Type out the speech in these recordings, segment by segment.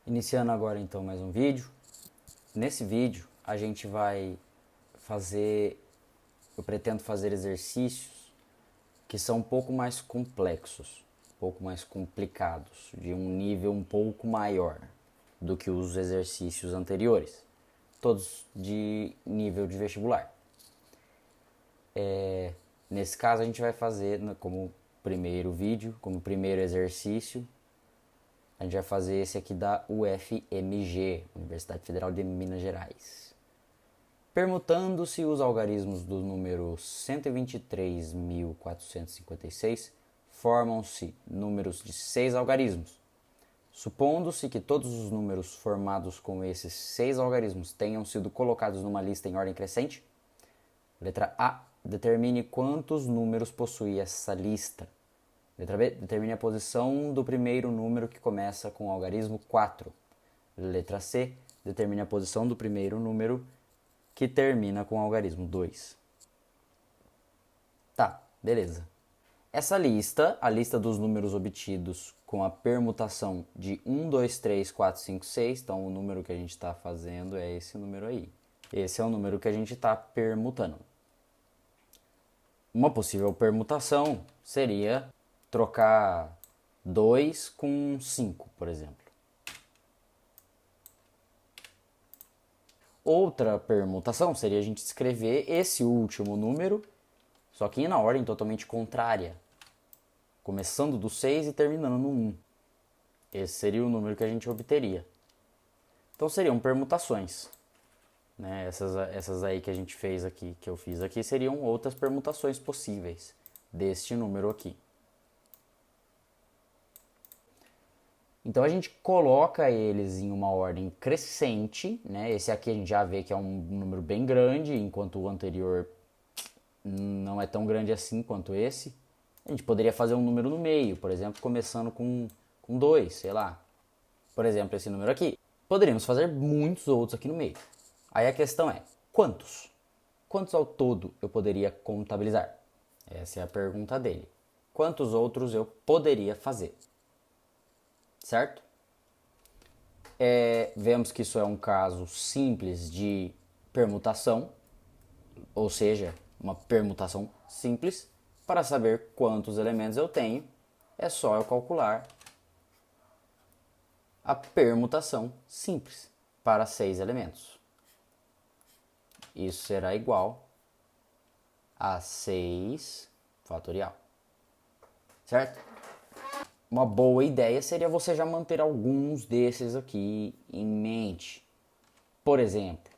Iniciando agora então mais um vídeo. Nesse vídeo a gente vai eu pretendo fazer exercícios que são um pouco mais complexos, um pouco mais complicados, de um nível um pouco maior do que os exercícios anteriores, todos de nível de vestibular. Nesse caso a gente vai fazer como primeiro vídeo, como primeiro exercício, a gente vai fazer esse aqui da UFMG, Universidade Federal de Minas Gerais. Permutando-se os algarismos do número 123.456, formam-se números de 6 algarismos. Supondo-se que todos os números formados com esses 6 algarismos tenham sido colocados numa lista em ordem crescente. Letra A. Determine quantos números possui essa lista. Letra B. Determine a posição do primeiro número que começa com o algarismo 4. Letra C. Determine a posição do primeiro número que termina com o algarismo 2. Tá, beleza. Essa lista, a lista dos números obtidos com a permutação de 1, 2, 3, 4, 5, 6, então o número que a gente está fazendo é esse número aí. Esse é o número que a gente está permutando. Uma possível permutação seria trocar 2 com 5, por exemplo. Outra permutação seria a gente escrever esse último número, só que na ordem totalmente contrária, começando do 6 e terminando no 1. Esse seria o número que a gente obteria. Então seriam permutações. Né? Essas aí que a gente fez aqui, que eu fiz aqui, seriam outras permutações possíveis deste número aqui. Então a gente coloca eles em uma ordem crescente, né? Esse aqui a gente já vê que é um número bem grande, enquanto o anterior não é tão grande assim quanto esse. A gente poderia fazer um número no meio, por exemplo, começando com 2, sei lá. Por exemplo, esse número aqui. Poderíamos fazer muitos outros aqui no meio. Aí a questão é, quantos? Quantos ao todo eu poderia contabilizar? Essa é a pergunta dele. Quantos outros eu poderia fazer? Certo? Vemos que isso é um caso simples de permutação, ou seja, uma permutação simples. Para saber quantos elementos eu tenho, é só eu calcular a permutação simples para 6 elementos. Isso será igual a 6 fatorial. Certo? Uma boa ideia seria você já manter alguns desses aqui em mente. Por exemplo,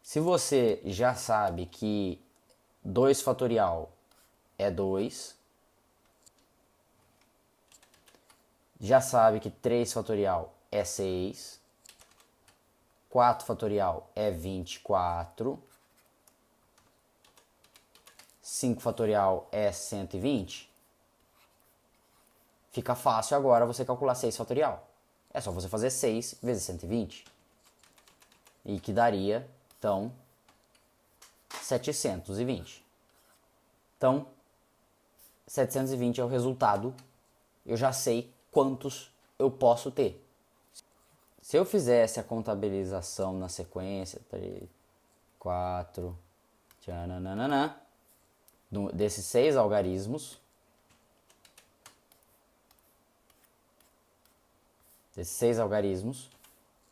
se você já sabe que 2 fatorial é 2, já sabe que 3 fatorial é 6, 4 fatorial é 24, 5 fatorial é 120, fica fácil agora você calcular 6 fatorial. É só você fazer 6 vezes 120. E que daria, então, 720. Então, 720 é o resultado. Eu já sei quantos eu posso ter. Se eu fizesse a contabilização na sequência, 3, 4, tchananana, desses 6 algarismos,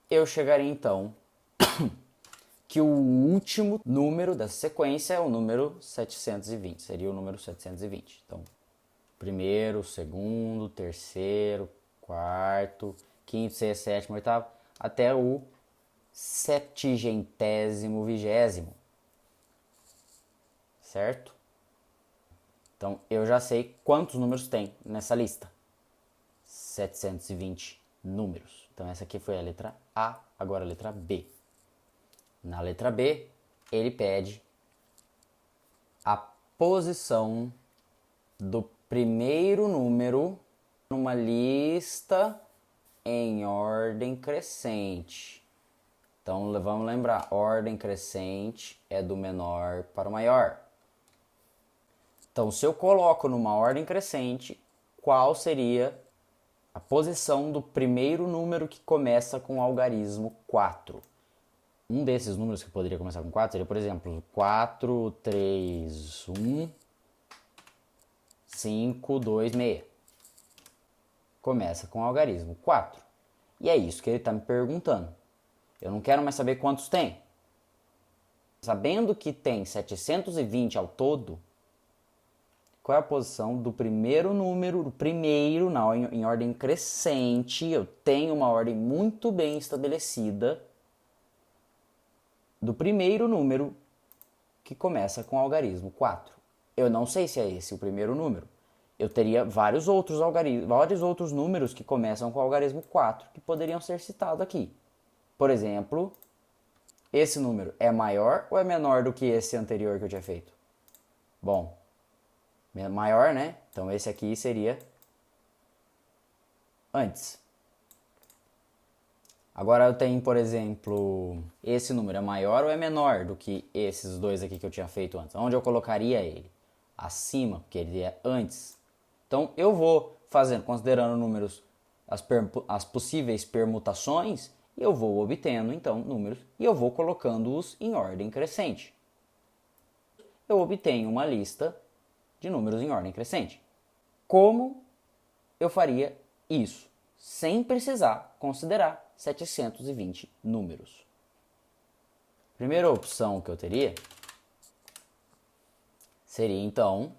eu chegaria então que o último número dessa sequência é o número 720, seria o número 720. Então, primeiro, segundo, terceiro, quarto, quinto, sexto, sétimo, oitavo, até o 720º. Certo? Então, eu já sei quantos números tem nessa lista. 720 números. Então, essa aqui foi a letra A, agora a letra B. Na letra B, ele pede a posição do primeiro número numa lista em ordem crescente. Então, vamos lembrar, ordem crescente é do menor para o maior. Então, se eu coloco numa ordem crescente, qual seria a posição do primeiro número que começa com o algarismo 4. Um desses números que poderia começar com 4 seria, por exemplo, 4, 3, 1, 5, 2, 6. Começa com o algarismo 4. E é isso que ele está me perguntando. Eu não quero mais saber quantos tem. Sabendo que tem 720 ao todo, qual é a posição do primeiro número, em ordem crescente? Eu tenho uma ordem muito bem estabelecida do primeiro número que começa com o algarismo 4. Eu não sei se é esse o primeiro número. Eu teria vários outros números que começam com o algarismo 4 que poderiam ser citados aqui. Por exemplo, esse número é maior ou é menor do que esse anterior que eu tinha feito? Bom, maior, né? Então esse aqui seria antes. Agora eu tenho, por exemplo, esse número é maior ou é menor do que esses dois aqui que eu tinha feito antes? Onde eu colocaria ele? Acima, porque ele é antes. Então eu vou fazendo, considerando números, as possíveis permutações, e eu vou obtendo então números e eu vou colocando-os em ordem crescente. Eu obtenho uma lista de números em ordem crescente. Como eu faria isso? Sem precisar considerar 720 números. Primeira opção que eu teria seria então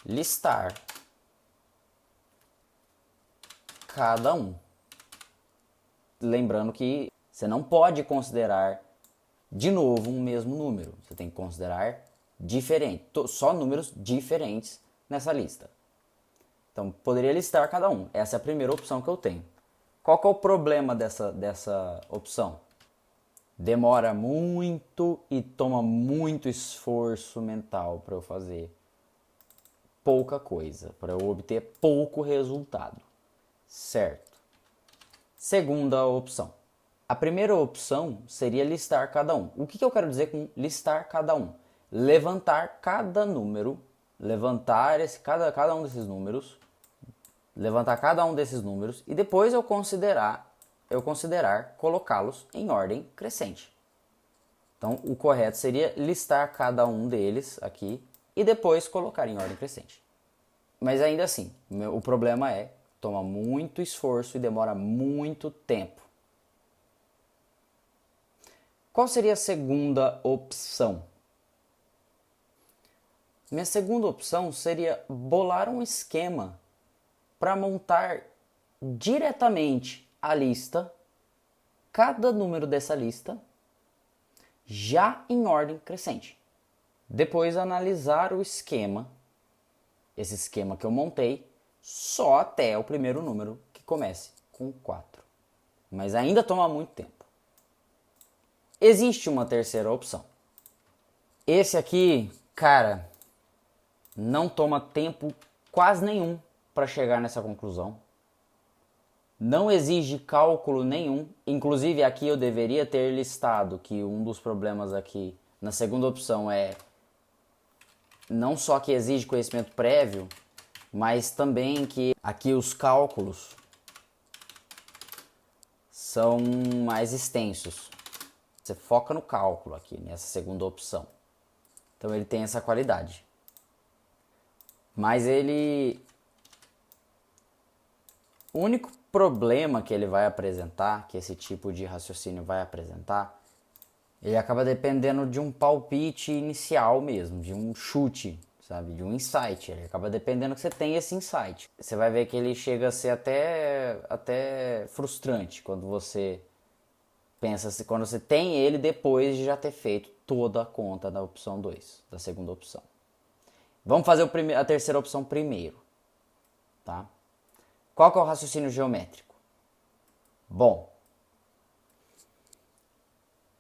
listar cada um. Lembrando que você não pode considerar de novo um mesmo número. Você tem que considerar diferente, só números diferentes nessa lista. Então, poderia listar cada um. Essa é a primeira opção que eu tenho. Qual que é o problema dessa opção? Demora muito e toma muito esforço mental para eu fazer pouca coisa, para eu obter pouco resultado. Certo. Segunda opção. A primeira opção seria listar cada um. O que eu quero dizer com listar cada um? Levantar cada número, cada um desses números, levantar cada um desses números e depois eu considerar colocá-los em ordem crescente. Então, o correto seria listar cada um deles aqui e depois colocar em ordem crescente. Mas ainda assim, o problema é toma muito esforço e demora muito tempo. Qual seria a segunda opção? Minha segunda opção seria bolar um esquema para montar diretamente a lista, cada número dessa lista, já em ordem crescente. Depois analisar o esquema, esse esquema que eu montei, só até o primeiro número que comece com 4. Mas ainda toma muito tempo. Existe uma terceira opção. Esse aqui, cara, não toma tempo quase nenhum para chegar nessa conclusão. Não exige cálculo nenhum. Inclusive aqui eu deveria ter listado que um dos problemas aqui na segunda opção é não só que exige conhecimento prévio, mas também que aqui os cálculos são mais extensos. Você foca no cálculo aqui, nessa segunda opção. Então ele tem essa qualidade. Mas o único problema que ele vai apresentar, que esse tipo de raciocínio vai apresentar, ele acaba dependendo de um palpite inicial mesmo, de um chute, sabe? De um insight. Ele acaba dependendo que você tenha esse insight. Você vai ver que ele chega a ser até frustrante quando você pensa, quando você tem ele depois de já ter feito toda a conta da opção 2, da segunda opção. Vamos fazer a terceira opção primeiro, tá? Qual que é o raciocínio geométrico? Bom,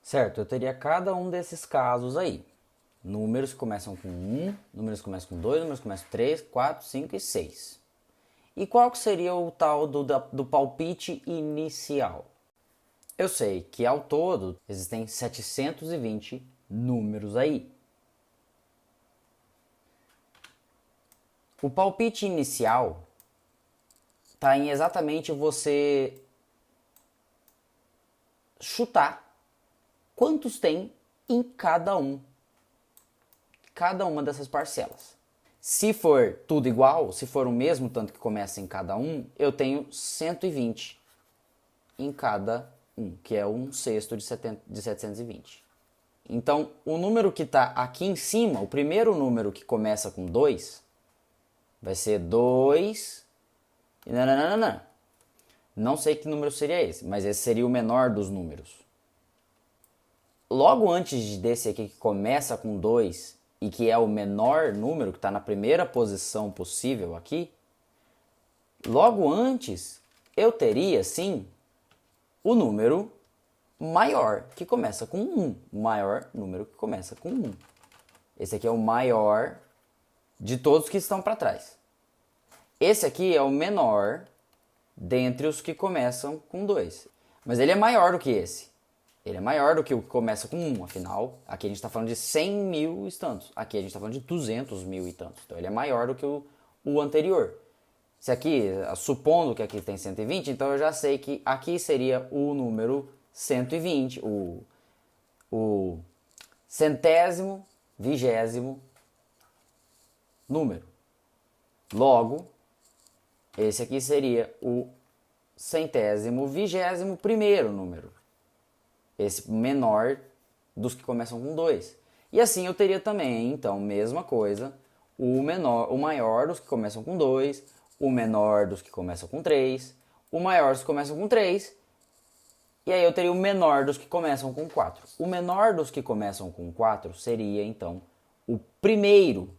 certo, eu teria cada um desses casos aí. Números que começam com 1, números que começam com 2, números que começam com 3, 4, 5 e 6. E qual que seria o tal do palpite inicial? Eu sei que ao todo existem 720 números aí. O palpite inicial está em exatamente você chutar quantos tem em cada uma dessas parcelas. Se for tudo igual, se for o mesmo tanto que começa em cada um, eu tenho 120 em cada um, que é um sexto de 720. Então, o número que está aqui em cima, o primeiro número que começa com 2, vai ser 2... Não sei que número seria esse, mas esse seria o menor dos números. Logo antes desse aqui que começa com 2 e que é o menor número, que está na primeira posição possível aqui, logo antes eu teria, sim, o número maior, que começa com 1. O maior número que começa com 1. Esse aqui é o maior de todos que estão para trás. Esse aqui é o menor dentre os que começam com 2. Mas ele é maior do que esse. Ele é maior do que o que começa com 1. Afinal, aqui a gente está falando de 100 mil e tantos. Aqui a gente está falando de 200 mil e tantos. Então ele é maior do que o anterior. Se aqui, supondo que aqui tem 120, então eu já sei que aqui seria o número 120, o centésimo, vigésimo número. Logo, esse aqui seria o centésimo, vigésimo primeiro número. Esse menor dos que começam com 2. E assim eu teria também, então, mesma coisa, o maior dos que começam com 2, o menor dos que começam com 3, o maior dos que começam com 3, e aí eu teria o menor dos que começam com 4. O menor dos que começam com 4 seria, então, o primeiro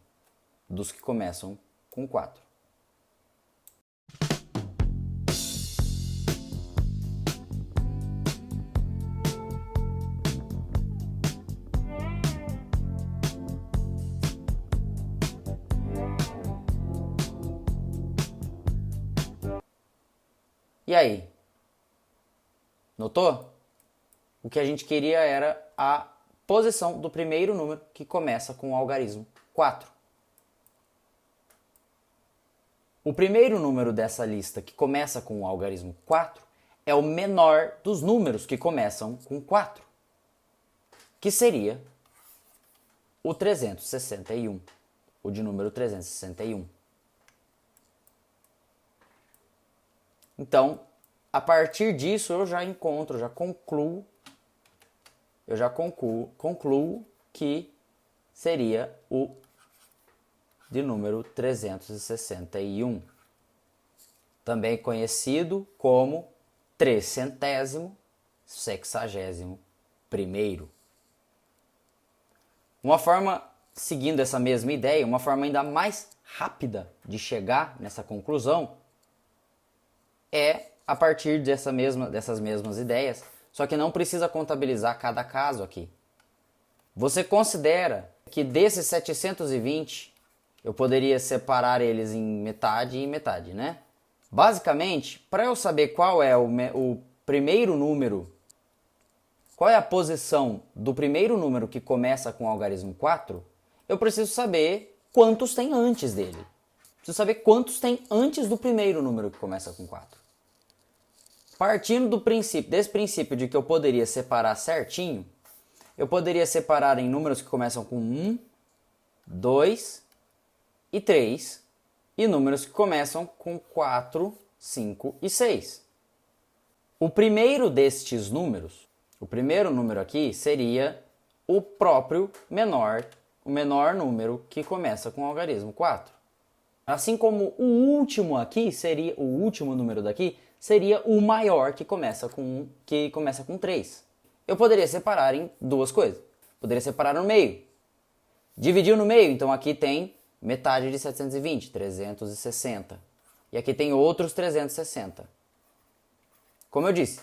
dos que começam com 4. E aí? Notou? O que a gente queria era a posição do primeiro número que começa com o algarismo 4. O primeiro número dessa lista que começa com o algarismo 4 é o menor dos números que começam com 4, que seria o 361, o de número 361. Então, a partir disso eu já concluo que seria o de número 361, também conhecido como 361º. Uma forma, seguindo essa mesma ideia, uma forma ainda mais rápida de chegar nessa conclusão é a partir dessas mesmas ideias, só que não precisa contabilizar cada caso aqui. Você considera que desses 720, eu poderia separar eles em metade e metade, né? Basicamente, para eu saber qual é o primeiro número, qual é a posição do primeiro número que começa com o algarismo 4, eu preciso saber quantos tem antes dele. Preciso saber quantos tem antes do primeiro número que começa com 4. Partindo desse princípio de que eu poderia separar certinho, eu poderia separar em números que começam com 1, 2 e 3, e números que começam com 4, 5 e 6. O primeiro destes números, o primeiro número aqui, seria o próprio o menor número que começa com o algarismo 4. Assim como o último número daqui, seria o maior que começa com 3. Eu poderia separar em duas coisas. Poderia separar no meio. Dividiu no meio, então aqui tem metade de 720, 360. E aqui tem outros 360. Como eu disse,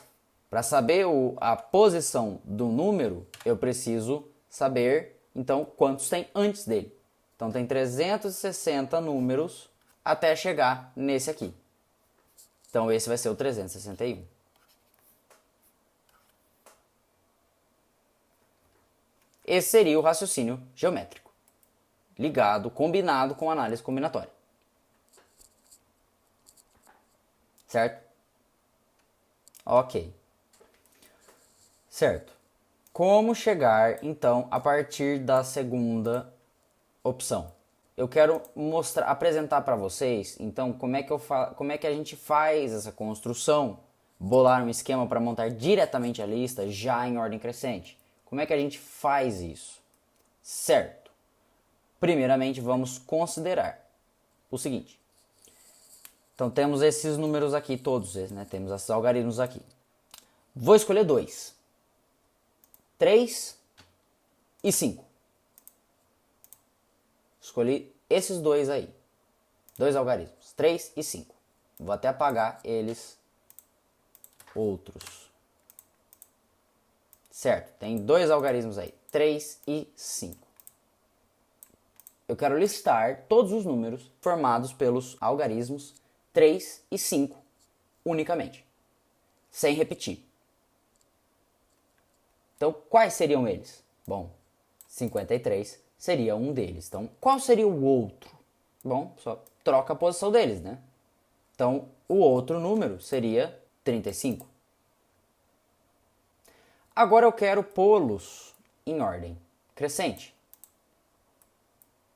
para saber a posição do número, eu preciso saber, então, quantos tem antes dele. Então tem 360 números até chegar nesse aqui. Então esse vai ser o 361. Esse seria o raciocínio geométrico, combinado com análise combinatória. certo? Ok. Certo. Como chegar, então, a partir da segunda opção? Eu quero apresentar para vocês, então, como é que a gente faz essa construção, bolar um esquema para montar diretamente a lista já em ordem crescente. Como é que a gente faz isso? Certo. Primeiramente, vamos considerar o seguinte. Então, temos esses números aqui, todos, né? Temos esses algarismos aqui. Vou escolher 2. 3 e 5. Escolhi esses dois aí. 2 algarismos. 3 e 5. Vou até apagar eles outros. Certo, tem 2 algarismos aí. 3 e 5. Eu quero listar todos os números formados pelos algarismos 3 e 5 unicamente. Sem repetir. Então, quais seriam eles? Bom, 53 seria um deles. Então, qual seria o outro? Bom, só troca a posição deles, né? Então, o outro número seria 35. Agora eu quero pô-los em ordem crescente.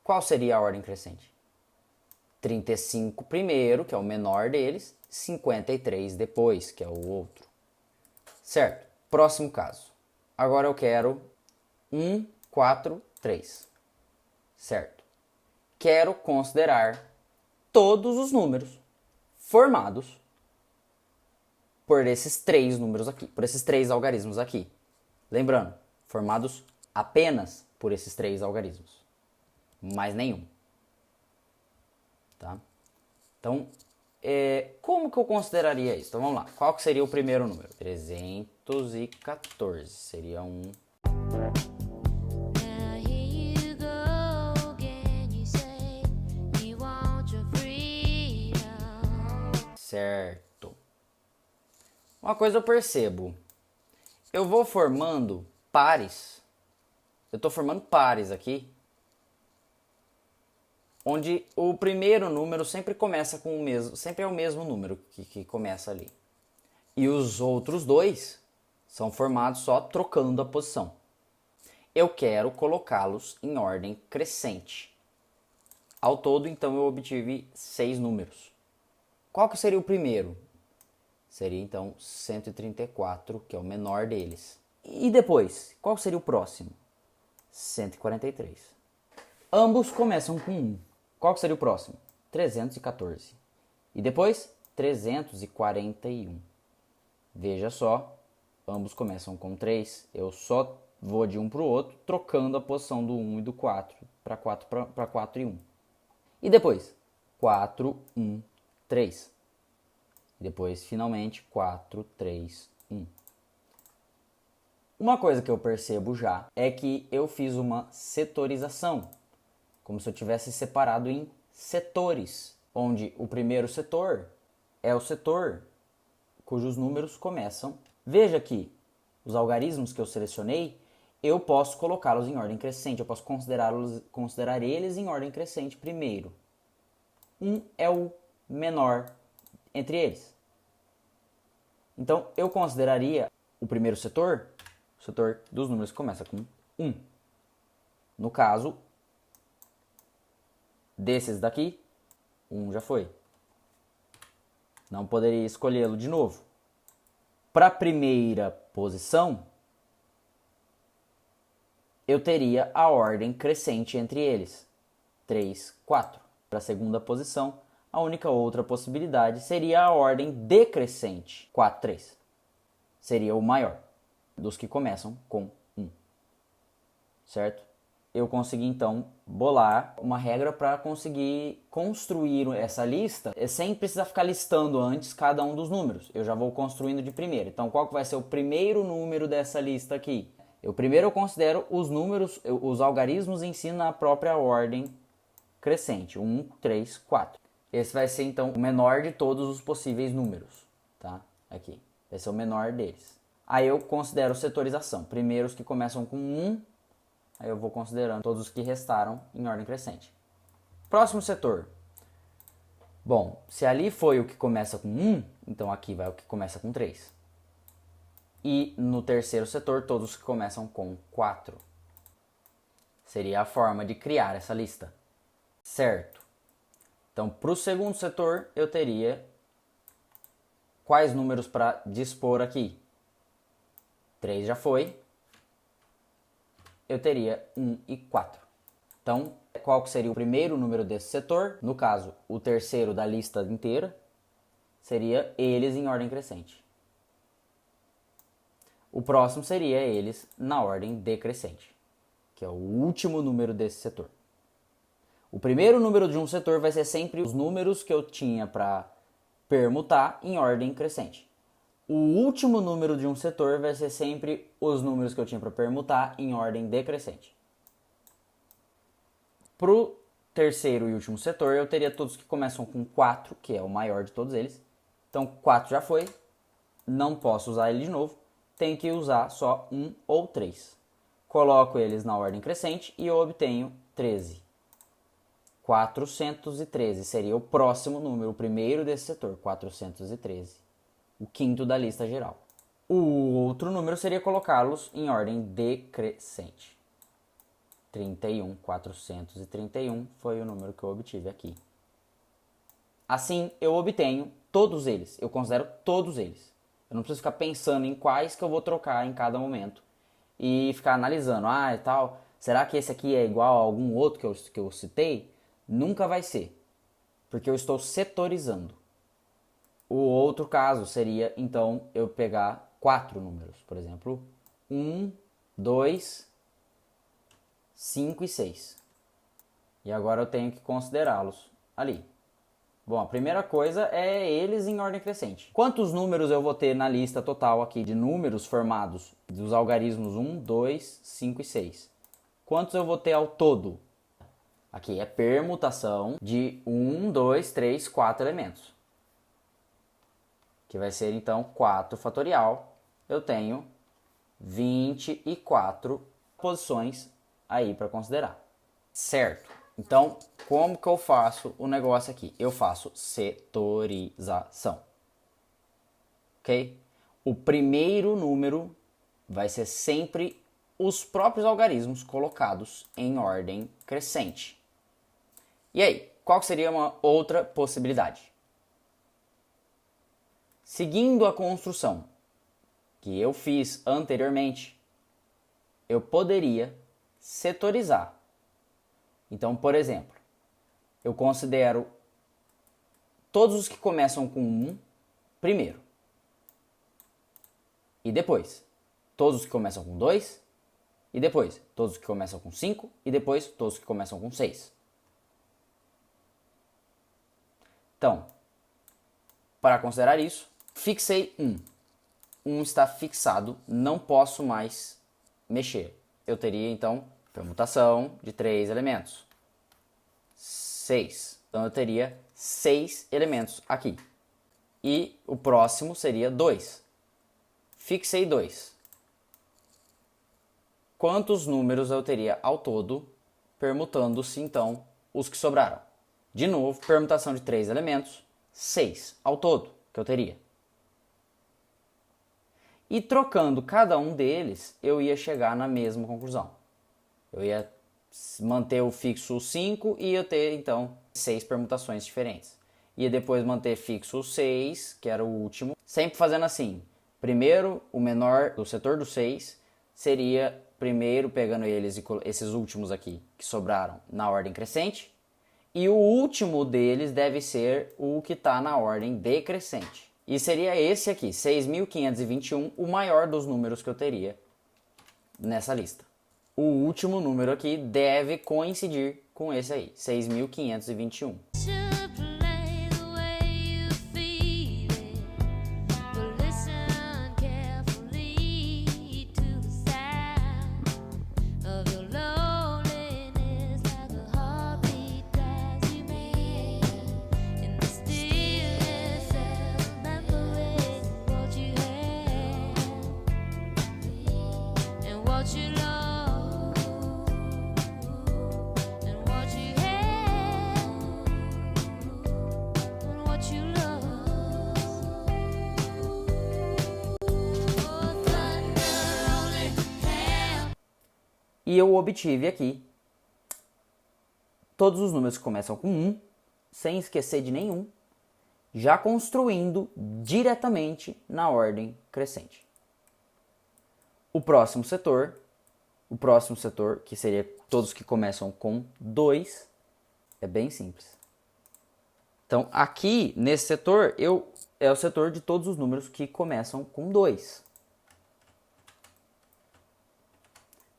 Qual seria a ordem crescente? 35 primeiro, que é o menor deles, 53 depois, que é o outro. Certo? Próximo caso. Agora eu quero 1, 4, 3. Certo? Quero considerar todos os números formados por esses 3 números aqui, por esses 3 algarismos aqui. Lembrando, formados apenas por esses 3 algarismos. Mais nenhum. Tá? Então, como que eu consideraria isso? Então vamos lá. Qual que seria o primeiro número? 314 seria um. Certo. Uma coisa eu percebo. Eu vou formando pares. Eu estou formando pares aqui. Onde o primeiro número sempre começa com o mesmo, sempre é o mesmo número que começa ali. E os outros dois são formados só trocando a posição. Eu quero colocá-los em ordem crescente. Ao todo, então, eu obtive 6 números. Qual que seria o primeiro? Seria, então, 134, que é o menor deles. E depois, qual seria o próximo? 143. Ambos começam com 1. Qual que seria o próximo? 314. E depois, 341. Veja só, ambos começam com 3. Eu só vou de um para o outro, trocando a posição do 1 e do 4 para 4 e 1. E depois, 4, 1, 3. E depois, finalmente, 4, 3, 1. Uma coisa que eu percebo já é que eu fiz uma setorização, como se eu tivesse separado em setores, onde o primeiro setor é o setor cujos números começam. Veja que os algarismos que eu selecionei, eu posso colocá-los em ordem crescente, eu posso considerar eles em ordem crescente primeiro. 1 é o menor entre eles. Então, eu consideraria o primeiro setor, o setor dos números que começa com 1. No caso, desses daqui, 1 já foi. Não poderia escolhê-lo de novo. Para a primeira posição, eu teria a ordem crescente entre eles. 3, 4. Para a segunda posição, a única outra possibilidade seria a ordem decrescente. 4, 3. Seria o maior dos que começam com 1. Certo? Eu consegui, então, bolar uma regra para conseguir construir essa lista sem precisar ficar listando antes cada um dos números. Eu já vou construindo de primeiro. Então, qual que vai ser o primeiro número dessa lista aqui? Primeiro eu considero os números, os algarismos em si na própria ordem crescente. 1, 3, 4. Esse vai ser, então, o menor de todos os possíveis números. Tá? Aqui. Vai ser o menor deles. Aí eu considero setorização. Primeiro os que começam com 1. Aí eu vou considerando todos os que restaram em ordem crescente. Próximo setor. Bom, se ali foi o que começa com 1, então aqui vai o que começa com 3. E no terceiro setor, todos que começam com 4. Seria a forma de criar essa lista. Certo. Então, para o segundo setor, eu teria quais números para dispor aqui? 3 já foi. Eu teria 1 e 4. Então, qual que seria o primeiro número desse setor? No caso, o terceiro da lista inteira seria eles em ordem crescente. O próximo seria eles na ordem decrescente, que é o último número desse setor. O primeiro número de um setor vai ser sempre os números que eu tinha para permutar em ordem crescente. O último número de um setor vai ser sempre os números que eu tinha para permutar em ordem decrescente. Para o terceiro e último setor, eu teria todos que começam com 4, que é o maior de todos eles. Então, 4 já foi, não posso usar ele de novo, tenho que usar só 1 ou 3. Coloco eles na ordem crescente e eu obtenho 13. 413 seria o próximo número, o primeiro desse setor, 413. O quinto da lista geral. O outro número seria colocá-los em ordem decrescente. 31, 431 foi o número que eu obtive aqui. Assim, eu obtenho todos eles, eu considero todos eles. Eu não preciso ficar pensando em quais que eu vou trocar em cada momento e ficar analisando, e tal, será que esse aqui é igual a algum outro que eu citei? Nunca vai ser, porque eu estou setorizando. O outro caso seria, então, eu pegar 4 números, por exemplo, 1, 2, 5 e 6. E agora eu tenho que considerá-los ali. Bom, a primeira coisa é eles em ordem crescente. Quantos números eu vou ter na lista total aqui de números formados dos algarismos 1, 2, 5 e 6? Quantos eu vou ter ao todo? Aqui é permutação de 1, 2, 3, 4 elementos. Que vai ser então 4 fatorial. Eu tenho 24 posições aí para considerar. Certo? Então, como que eu faço o negócio aqui? Eu faço setorização. Ok? O primeiro número vai ser sempre os próprios algarismos colocados em ordem crescente. E aí, qual seria uma outra possibilidade? Seguindo a construção que eu fiz anteriormente, eu poderia setorizar. Então, por exemplo, eu considero todos os que começam com 1 primeiro. E depois, todos os que começam com 2. E depois, todos os que começam com 5. E depois, todos os que começam com 6. Então, para considerar isso, fixei 1. 1 está fixado, não posso mais mexer. Eu teria, então, permutação de 3 elementos. 6. Então, eu teria 6 elementos aqui. E o próximo seria 2. Fixei 2. Quantos números eu teria ao todo, permutando-se, então, os que sobraram? De novo, permutação de 3 elementos, 6 ao todo que eu teria. E trocando cada um deles, eu ia chegar na mesma conclusão. Eu ia manter o fixo 5 e ia ter, então, 6 permutações diferentes. Ia depois manter fixo o 6, que era o último, sempre fazendo assim. Primeiro, o menor do setor do 6 seria primeiro pegando esses últimos aqui que sobraram na ordem crescente. E o último deles deve ser o que está na ordem decrescente. E seria esse aqui, 6.521, o maior dos números que eu teria nessa lista. O último número aqui deve coincidir com esse aí, 6.521. E eu obtive aqui todos os números que começam com 1, sem esquecer de nenhum, já construindo diretamente na ordem crescente. O próximo setor, que seria todos que começam com 2, é bem simples. Então, aqui, nesse setor, é o setor de todos os números que começam com 2.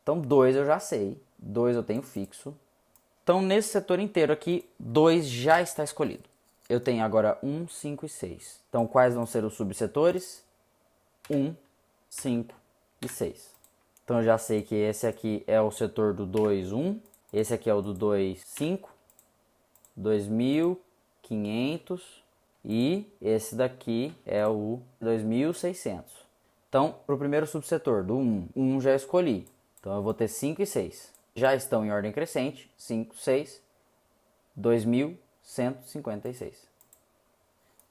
Então, 2 eu já sei, 2 eu tenho fixo. Então, nesse setor inteiro aqui, 2 já está escolhido. Eu tenho agora 1, 5 e 6. Então, quais vão ser os subsetores? 1, 5 e 6. Então, eu já sei que esse aqui é o setor do 2, 1. Esse aqui é o do 2, 5. 2.500. E esse daqui é o 2.600. Então, para o primeiro subsetor do 1, 1 já escolhi. Então, eu vou ter 5 e 6. Já estão em ordem crescente. 5, 6, 2.156.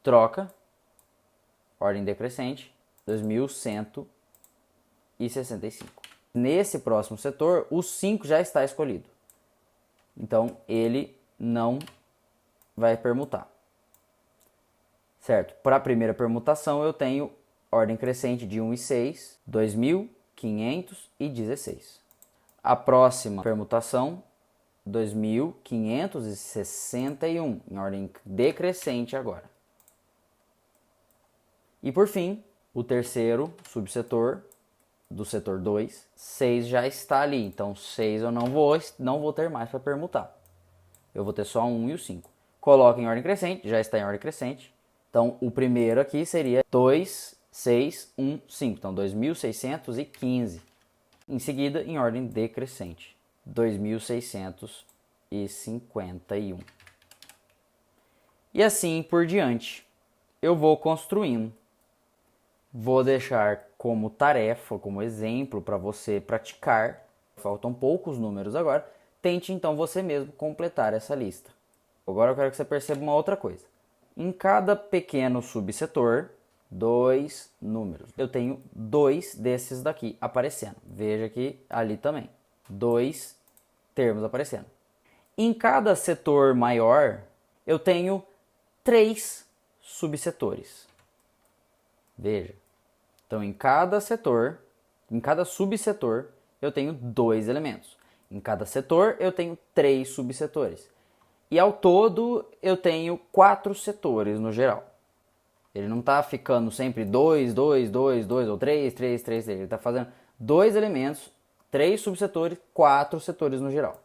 Troca, ordem decrescente, 2.165. Nesse próximo setor, o 5 já está escolhido. Então, ele não vai permutar. Certo? Para a primeira permutação, eu tenho ordem crescente de 1 e 6, 2.516. A próxima permutação, 2.561, em ordem decrescente agora. E por fim, o terceiro subsetor do setor 2, 6 já está ali. Então 6 eu não vou ter mais para permutar. Eu vou ter só 1 e o 5. Coloca em ordem crescente, já está em ordem crescente. Então o primeiro aqui seria 2, 6, 1, 5. Então 2.615. Em seguida, em ordem decrescente, 2.651. E assim por diante. Eu vou construindo. Vou deixar como tarefa, como exemplo para você praticar. Faltam poucos números agora. Tente então você mesmo completar essa lista. Agora eu quero que você perceba uma outra coisa. Em cada pequeno subsetor, 2 números. Eu tenho 2 desses daqui aparecendo. Veja que ali também. 2 termos aparecendo. Em cada setor maior, eu tenho 3 subsetores. Veja. Então, em cada setor, em cada subsetor, eu tenho 2 elementos. Em cada setor, eu tenho 3 subsetores. E ao todo, eu tenho 4 setores no geral. Ele não está ficando sempre 2, 2, 2, 2 ou 3, 3, 3, 3. Ele está fazendo 2 elementos, 3 subsetores, 4 setores no geral.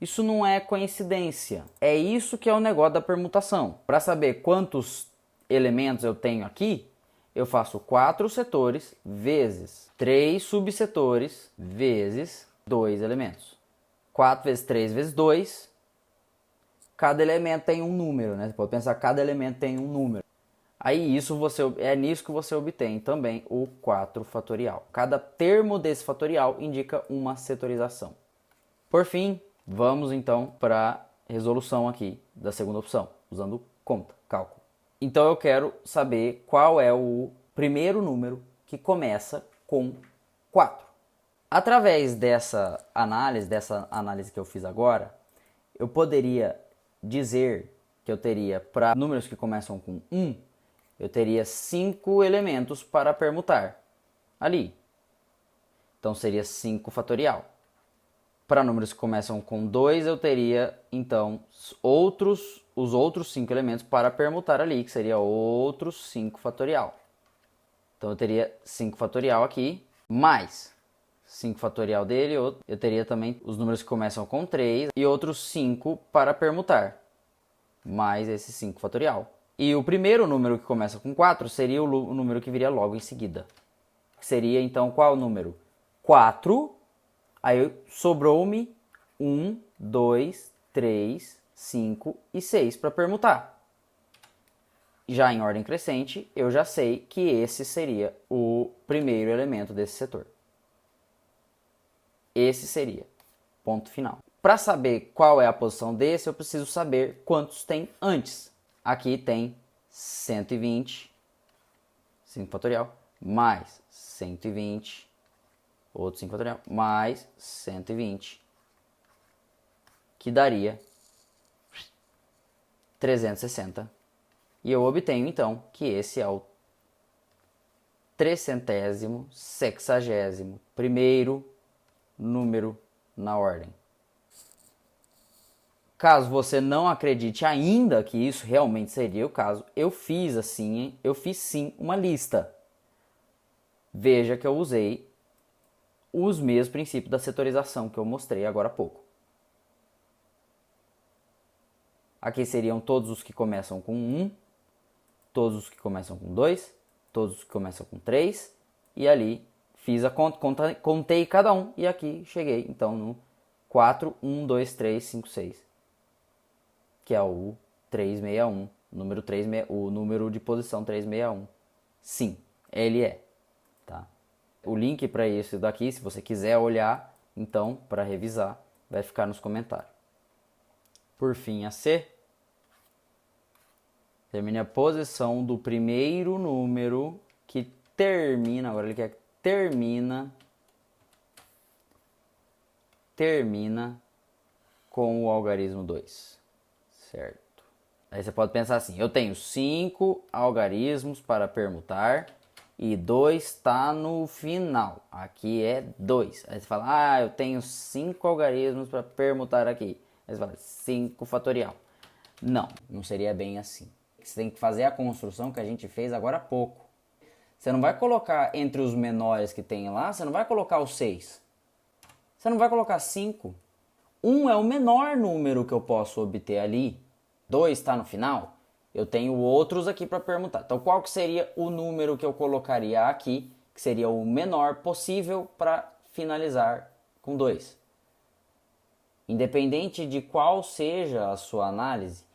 Isso não é coincidência. É isso que é o negócio da permutação. Para saber quantos elementos eu tenho aqui, eu faço 4 setores vezes 3 subsetores vezes 2 elementos. 4 vezes 3 vezes 2. Cada elemento tem um número, né? Você pode pensar que cada elemento tem um número. Aí é nisso que você obtém também o 4 fatorial. Cada termo desse fatorial indica uma setorização. Por fim, vamos então para a resolução aqui da segunda opção, usando conta, cálculo. Então eu quero saber qual é o primeiro número que começa com 4. Através dessa análise que eu fiz agora, eu poderia dizer que eu teria, para números que começam com 1, eu teria 5 elementos para permutar ali. Então seria 5 fatorial. Para números que começam com 2, eu teria então os outros 5 elementos para permutar ali, que seria outros 5 fatorial. Então eu teria 5 fatorial aqui, mais 5 fatorial dele, eu teria também os números que começam com 3 e outros 5 para permutar, mais esse 5 fatorial. E o primeiro número que começa com 4 seria o número que viria logo em seguida. Seria então qual número? 4, aí sobrou-me 1, 2, 3, 5 e 6 para permutar. Já em ordem crescente, eu já sei que esse seria o primeiro elemento desse setor. Esse seria. Ponto final. Para saber qual é a posição desse, eu preciso saber quantos tem antes. Aqui tem 120, 5 fatorial, mais 120, outro 5 fatorial, mais 120, que daria 360. E eu obtenho, então, que esse é o 361º número na ordem. Caso você não acredite ainda que isso realmente seria o caso, eu fiz sim uma lista. Veja que eu usei os mesmos princípios da setorização que eu mostrei agora há pouco. Aqui seriam todos os que começam com 1, todos os que começam com 2, todos os que começam com 3, e ali fiz a conta, contei cada um, e aqui cheguei então no 4, 1, 2, 3, 5, 6, que é o 361, o número de posição 361. Sim, ele é. Tá? O link para isso daqui, se você quiser olhar, então, para revisar, vai ficar nos comentários. Por fim, a C. Termine a posição do primeiro número que termina, agora ele quer que termina com o algarismo 2. Certo? Aí você pode pensar assim, eu tenho 5 algarismos para permutar e 2 está no final. Aqui é 2. Aí você fala, eu tenho 5 algarismos para permutar aqui. Aí você fala, 5 fatorial. Não seria bem assim. Você tem que fazer a construção que a gente fez agora há pouco. Você não vai colocar entre os menores que tem lá, você não vai colocar o 6. Você não vai colocar 5. 1 é o menor número que eu posso obter ali. 2 está no final. Eu tenho outros aqui para permutar. Então, qual que seria o número que eu colocaria aqui, que seria o menor possível para finalizar com 2? Independente de qual seja a sua análise,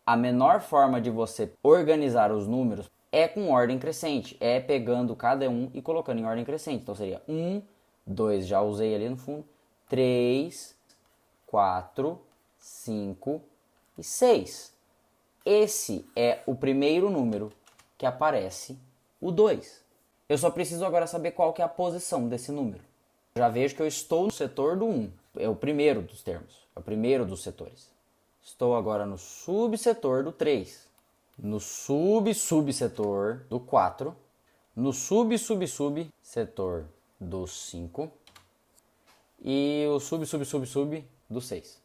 a menor forma de você organizar os números é com ordem crescente, é pegando cada um e colocando em ordem crescente. Então seria 1, 2, já usei ali no fundo, 3, 4, 5 e 6. Esse é o primeiro número que aparece, o 2. Eu só preciso agora saber qual que é a posição desse número. Já vejo que eu estou no setor do 1, é o primeiro dos termos, é o primeiro dos setores. Estou agora no subsetor do 3, no subsetor do 4, no subsetor do 5 e o sub do 6.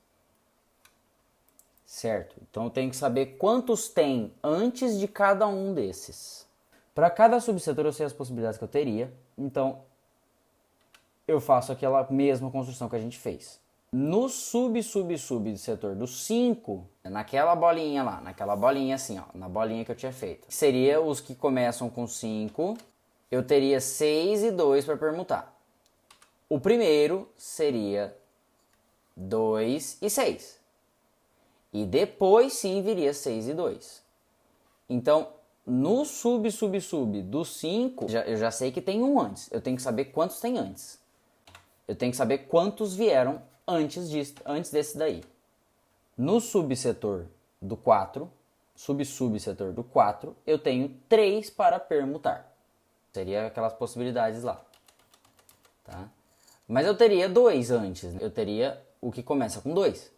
Certo? Então eu tenho que saber quantos tem antes de cada um desses. Para cada subsetor eu sei as possibilidades que eu teria, então eu faço aquela mesma construção que a gente fez. No sub do setor do 5, naquela bolinha lá, naquela bolinha assim, ó, na bolinha que eu tinha feito, seria os que começam com 5, eu teria 6 e 2 para permutar. O primeiro seria 2 e 6. E depois sim viria 6 e 2. Então, no sub do 5, eu já sei que tem um antes. Eu tenho que saber quantos tem antes. Eu tenho que saber quantos vieram antes desse daí. No subsetor do 4, subsetor do 4, eu tenho 3 para permutar. Seria aquelas possibilidades lá. Tá? Mas eu teria 2 antes. Eu teria o que começa com 2.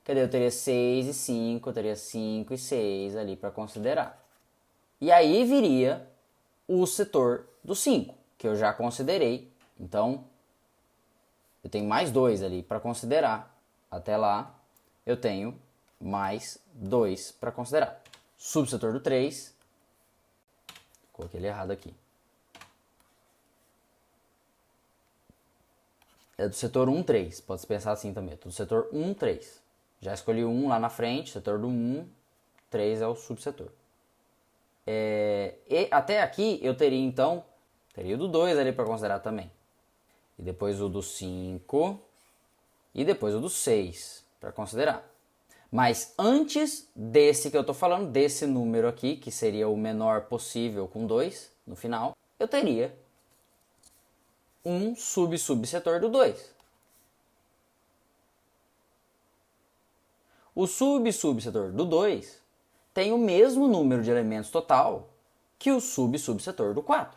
Cadê? Eu teria 6 e 5, eu teria 5 e 6 ali para considerar. E aí viria o setor do 5, que eu já considerei. Então, eu tenho mais 2 ali para considerar. Até lá, eu tenho mais 2 para considerar. Subsetor do 3. Coloquei ele errado aqui. É do setor 1, 3. Pode se pensar assim também. Do setor 1, 3. Já escolhi 1 lá na frente. Setor do 1, 3 é o subsetor. E até aqui eu teria então, teria o do 2 ali para considerar também. E depois o do 5 e depois o do 6 para considerar. Mas antes desse que eu estou falando, desse número aqui, que seria o menor possível com 2 no final, eu teria um subsetor do 2. O subsetor do 2 tem o mesmo número de elementos total que o subsetor do 4.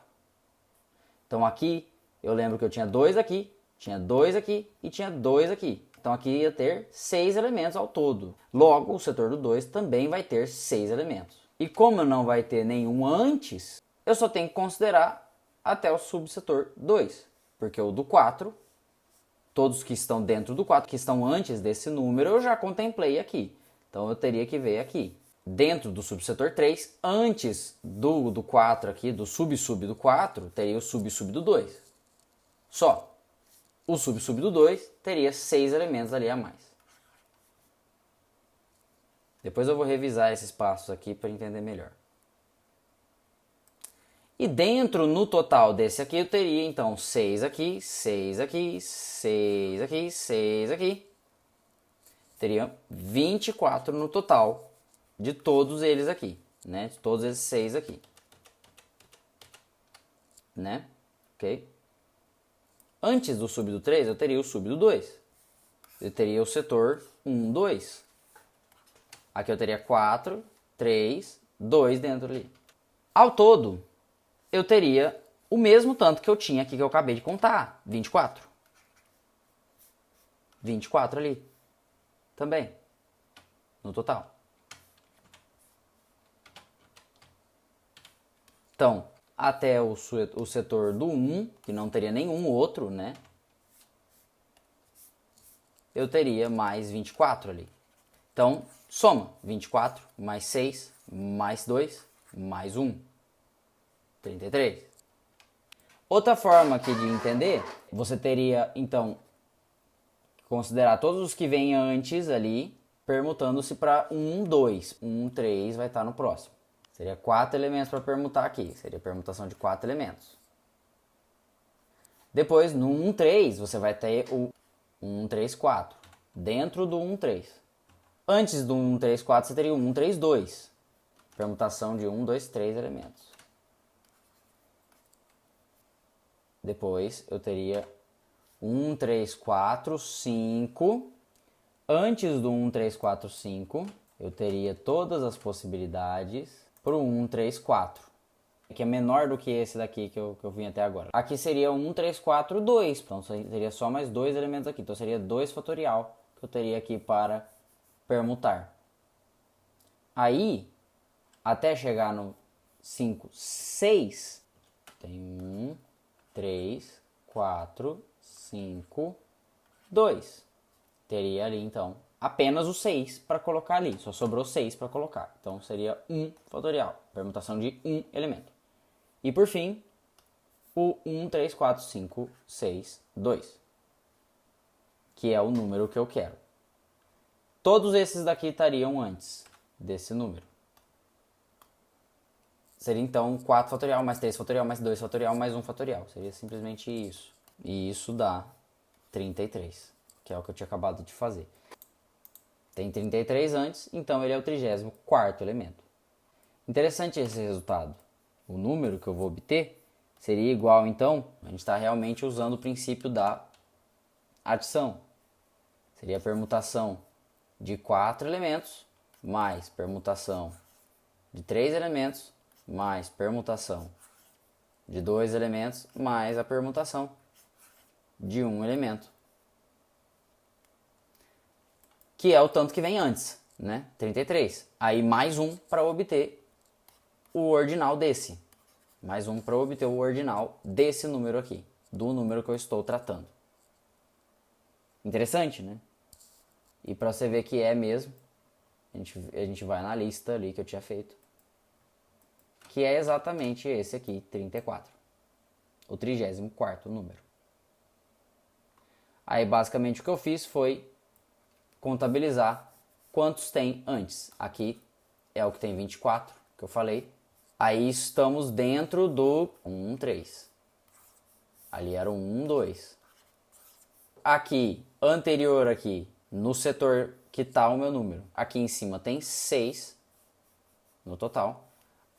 Então aqui eu lembro que eu tinha 2 aqui, tinha 2 aqui e tinha 2 aqui. Então aqui ia ter 6 elementos ao todo. Logo, o setor do 2 também vai ter 6 elementos. E como não vai ter nenhum antes, eu só tenho que considerar até o subsetor 2. Porque o do 4, todos que estão dentro do 4, que estão antes desse número, eu já contemplei aqui. Então eu teria que ver aqui. Dentro do subsetor 3, antes do 4 aqui, do sub-sub do 4, teria o sub-sub do 2. Só. O sub-sub do 2 teria 6 elementos ali a mais. Depois eu vou revisar esses passos aqui para entender melhor. E dentro, no total desse aqui, eu teria então 6 aqui, 6 aqui, 6 aqui, 6 aqui. Teria 24 no total de todos eles aqui, né? De todos esses 6 aqui. Né? Ok? Antes do sub do 3, eu teria o sub do 2. Eu teria o setor 1, 2. Aqui eu teria 4, 3, 2 dentro ali. Ao todo, eu teria o mesmo tanto que eu tinha aqui que eu acabei de contar, 24. 24 ali. Também. No total. Então, até o setor do 1, que não teria nenhum outro, né? Eu teria mais 24 ali. Então, soma 24 mais 6 mais 2 mais 1. 33. Outra forma aqui de entender, você teria, então, considerar todos os que vêm antes ali, permutando-se para 1, 2. 1, 3 vai estar no próximo. Seria 4 elementos para permutar aqui. Seria permutação de 4 elementos. Depois, no 1, 3, você vai ter o 1, 3, 4. Dentro do 1, 3. Antes do 1, 3, 4, você teria o 1, 3, 2. Permutação de 1, 2, 3 elementos. Depois, eu teria 1, 3, 4, 5. Antes do 1, 3, 4, 5, eu teria todas as possibilidades para o 1, 3, 4, que é menor do que esse daqui que eu vim até agora. Aqui seria 1, 3, 4, 2, então seria só mais 2 elementos aqui, então seria 2 fatorial que eu teria aqui para permutar. Aí, até chegar no 5, 6, tem 1, 3, 4, 5, 2. Teria ali então apenas o 6 para colocar ali. Só sobrou 6 para colocar. Então seria 1 fatorial. Permutação de 1 elemento. E por fim, o 1, 3, 4, 5, 6, 2. Que é o número que eu quero. Todos esses daqui estariam antes desse número. Seria então 4 fatorial, mais 3 fatorial, mais 2 fatorial, mais 1 fatorial. Seria simplesmente isso. E isso dá 33, que é o que eu tinha acabado de fazer. Tem 33 antes, então ele é o 34º elemento. Interessante esse resultado. O número que eu vou obter seria igual, então, a gente está realmente usando o princípio da adição. Seria a permutação de 4 elementos, mais permutação de 3 elementos, mais permutação de 2 elementos, mais a permutação de 1 elemento. Que é o tanto que vem antes, né? 33. Aí mais 1 para obter o ordinal desse. Mais 1 para obter o ordinal desse número aqui, do número que eu estou tratando. Interessante, né? E para você ver que é mesmo, a gente vai na lista ali que eu tinha feito, que é exatamente esse aqui, 34. O 34º número. Aí basicamente o que eu fiz foi contabilizar quantos tem antes. Aqui é o que tem 24, que eu falei. Aí estamos dentro do 1, 3. Ali era o 1, 2. Aqui, anterior aqui, no setor que está o meu número. Aqui em cima tem 6 no total.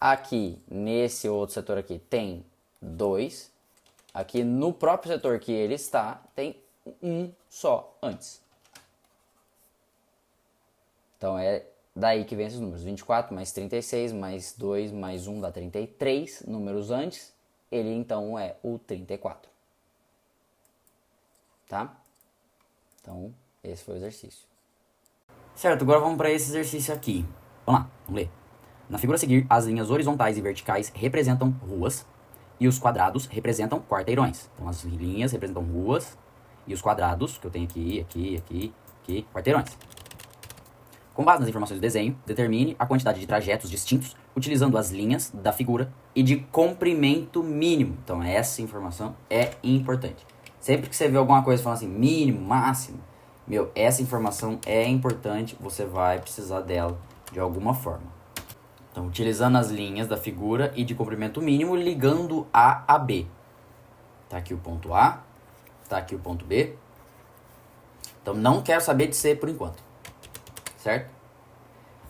Aqui, nesse outro setor aqui, tem 2. Aqui no próprio setor que ele está, tem 1 só antes. Então é daí que vem esses números. 24 mais 36 mais 2 mais 1 dá 33 números antes. Ele então é o 34. tá? Então, esse foi o exercício. Certo, agora vamos para esse exercício aqui. Vamos lá, vamos ler. Na figura a seguir, as linhas horizontais e verticais representam ruas e os quadrados representam quarteirões. Então, as linhas representam ruas e os quadrados, que eu tenho aqui, quarteirões. Com base nas informações do desenho, determine a quantidade de trajetos distintos utilizando as linhas da figura e de comprimento mínimo. Então, essa informação é importante. Sempre que você vê alguma coisa falando assim, mínimo, máximo, essa informação é importante, você vai precisar dela de alguma forma. Então, utilizando as linhas da figura e de comprimento mínimo, ligando A a B. Tá aqui o ponto A, tá aqui o ponto B. Então, não quero saber de C por enquanto, certo?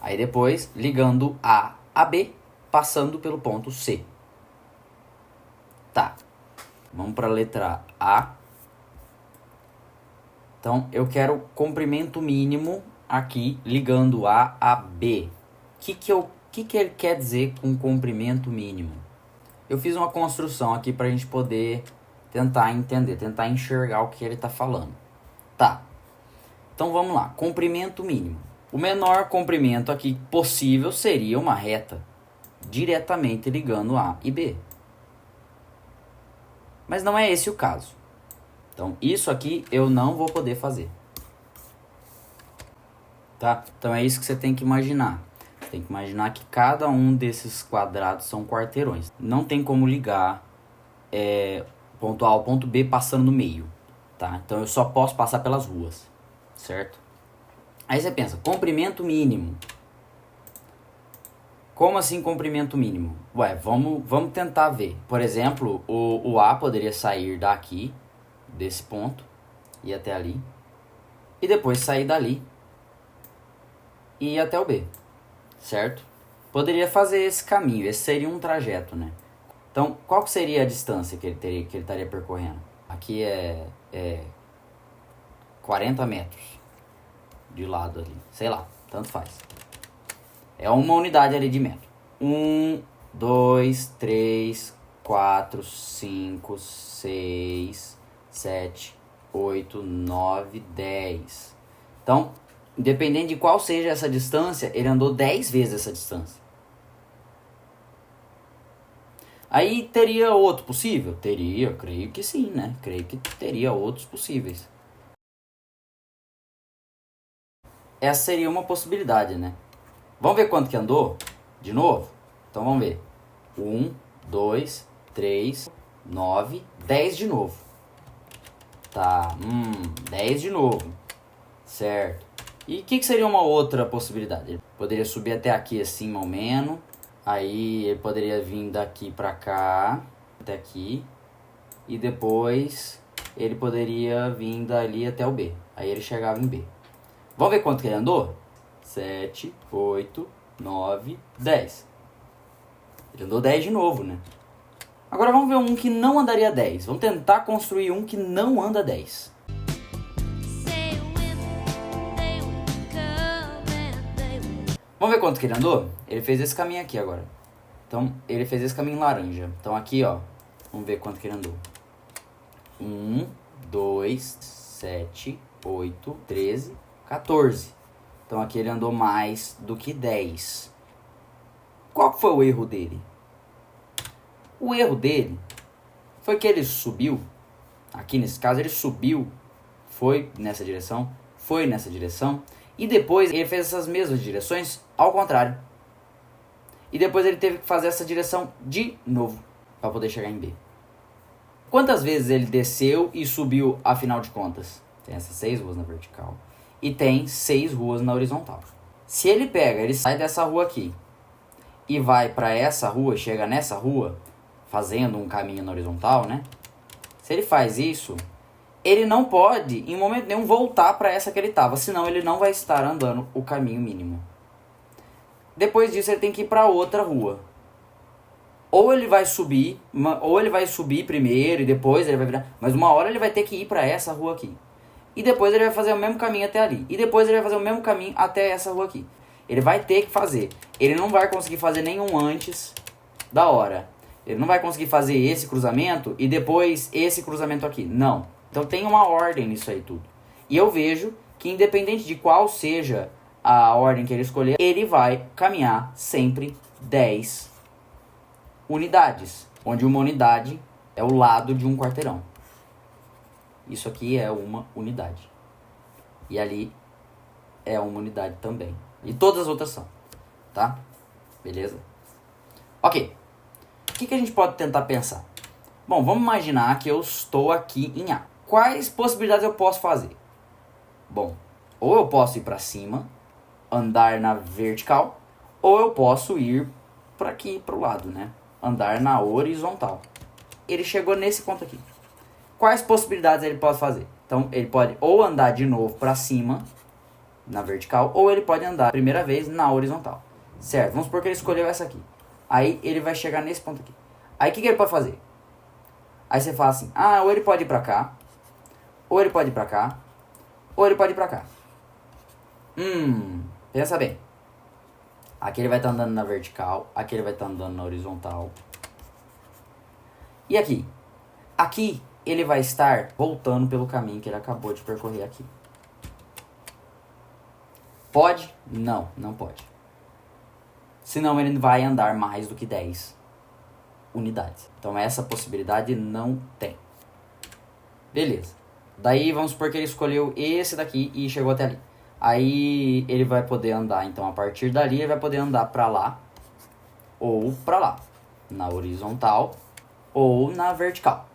Aí depois, ligando A a B, passando pelo ponto C. Tá, vamos para a letra A. Então, eu quero comprimento mínimo aqui, ligando A a B. O que ele quer dizer com comprimento mínimo? Eu fiz uma construção aqui para a gente poder tentar entender, tentar enxergar o que ele está falando. Tá, então vamos lá, comprimento mínimo. O menor comprimento aqui possível seria uma reta, diretamente ligando A e B. Mas não é esse o caso. Então, isso aqui eu não vou poder fazer. Tá? Então, é isso que você tem que imaginar. Você tem que imaginar que cada um desses quadrados são quarteirões. Não tem como ligar ponto A ao ponto B passando no meio. Tá? Então, eu só posso passar pelas ruas. Certo? Aí você pensa, comprimento mínimo. Como assim comprimento mínimo? Ué, vamos tentar ver. Por exemplo, o A poderia sair daqui, desse ponto, ir até ali, e depois sair dali e ir até o B, certo? Poderia fazer esse caminho, esse seria um trajeto, né? Então, qual que seria a distância que ele estaria percorrendo? Aqui é 40 metros de lado ali, sei lá, tanto faz. É uma unidade ali de metro. 1, 2, 3, 4, 5, 6, 7, 8, 9, 10. Então, independente de qual seja essa distância, ele andou 10 vezes essa distância. Aí teria outro possível? Teria, creio que sim, né? Creio que teria outros possíveis. Essa seria uma possibilidade, né? Vamos ver quanto que andou? De novo? Então vamos ver. 1, 2, 3, 9, 10 de novo. Tá, 10 de novo. Certo. E o que seria uma outra possibilidade? Ele poderia subir até aqui assim, mais ou menos. Aí ele poderia vir daqui pra cá, até aqui. E depois ele poderia vir dali até o B. Aí ele chegava em B. Vamos ver quanto que ele andou? 7, 8, 9, 10. Ele andou 10 de novo, né? Agora vamos ver um que não andaria 10. Vamos tentar construir um que não anda 10. Vamos ver quanto que ele andou? Ele fez esse caminho aqui agora. Então, ele fez esse caminho laranja. Então, aqui, ó. Vamos ver quanto que ele andou. 1, 2, 7, 8, 13, 14. Então, aqui ele andou mais do que 10. Qual foi o erro dele? O erro dele foi que ele subiu. Aqui nesse caso, ele subiu. Foi nessa direção. Foi nessa direção. E depois ele fez essas mesmas direções ao contrário. E depois ele teve que fazer essa direção de novo para poder chegar em B. Quantas vezes ele desceu e subiu, afinal de contas? Tem essas 6 ruas na vertical e tem 6 ruas na horizontal. Se ele pega, ele sai dessa rua aqui e vai para essa rua, chega nessa rua, fazendo um caminho na horizontal, né? Se ele faz isso, ele não pode, em momento nenhum, voltar para essa que ele estava, senão ele não vai estar andando o caminho mínimo. Depois disso, ele tem que ir para outra rua. Ou ele vai subir primeiro e depois ele vai virar. Mas uma hora ele vai ter que ir para essa rua aqui. E depois ele vai fazer o mesmo caminho até ali. E depois ele vai fazer o mesmo caminho até essa rua aqui. Ele vai ter que fazer. Ele não vai conseguir fazer nenhum antes da hora. Ele não vai conseguir fazer esse cruzamento e depois esse cruzamento aqui. Não. Então tem uma ordem nisso aí tudo. E eu vejo que independente de qual seja a ordem que ele escolher, ele vai caminhar sempre 10 unidades, onde uma unidade é o lado de um quarteirão. Isso aqui é uma unidade. E ali é uma unidade também. E todas as outras são. Tá? Beleza? Ok. O que a gente pode tentar pensar? Bom, vamos imaginar que eu estou aqui em A. Quais possibilidades eu posso fazer? Bom, ou eu posso ir para cima, andar na vertical, ou eu posso ir para aqui, para o lado, né? Andar na horizontal. Ele chegou nesse ponto aqui. Quais possibilidades ele pode fazer? Então, ele pode ou andar de novo para cima, na vertical, ou ele pode andar a primeira vez na horizontal. Certo? Vamos supor que ele escolheu essa aqui. Aí, ele vai chegar nesse ponto aqui. Aí, o que ele pode fazer? Aí você fala assim, ou ele pode ir para cá, ou ele pode ir para cá, ou ele pode ir para cá. Pensa bem. Aqui ele vai estar andando na vertical, aqui ele vai estar andando na horizontal. E aqui? Aqui ele vai estar voltando pelo caminho que ele acabou de percorrer aqui. Pode? Não, não pode. Senão ele vai andar mais do que 10 unidades. Então essa possibilidade não tem. Beleza. Daí vamos supor que ele escolheu esse daqui e chegou até ali. Aí ele vai poder andar, então a partir dali ele vai poder andar para lá ou para lá. Na horizontal ou na vertical.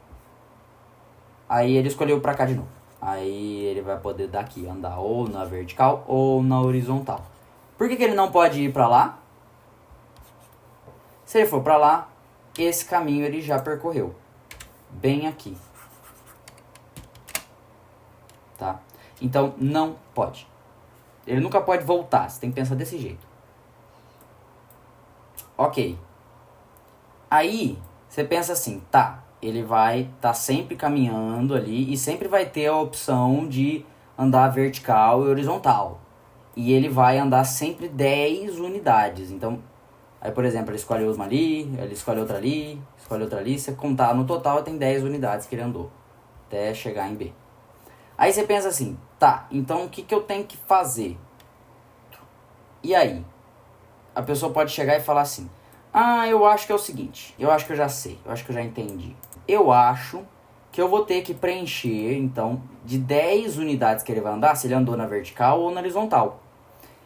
Aí ele escolheu para cá de novo. Aí ele vai poder daqui andar ou na vertical ou na horizontal. Por que ele não pode ir para lá? Se ele for para lá, esse caminho ele já percorreu. Bem aqui. Tá? Então não pode. Ele nunca pode voltar. Você tem que pensar desse jeito. Ok. Aí você pensa assim, tá, ele vai estar sempre caminhando ali e sempre vai ter a opção de andar vertical e horizontal. E ele vai andar sempre 10 unidades. Então, aí por exemplo, ele escolhe uma ali, ele escolhe outra ali, escolhe outra ali. Se você contar no total, tem 10 unidades que ele andou até chegar em B. Aí você pensa assim, tá, então o que eu tenho que fazer? E aí? A pessoa pode chegar e falar assim, eu acho que é o seguinte, eu acho que eu já sei, eu acho que eu já entendi. Eu acho que eu vou ter que preencher, então, de 10 unidades que ele vai andar, se ele andou na vertical ou na horizontal.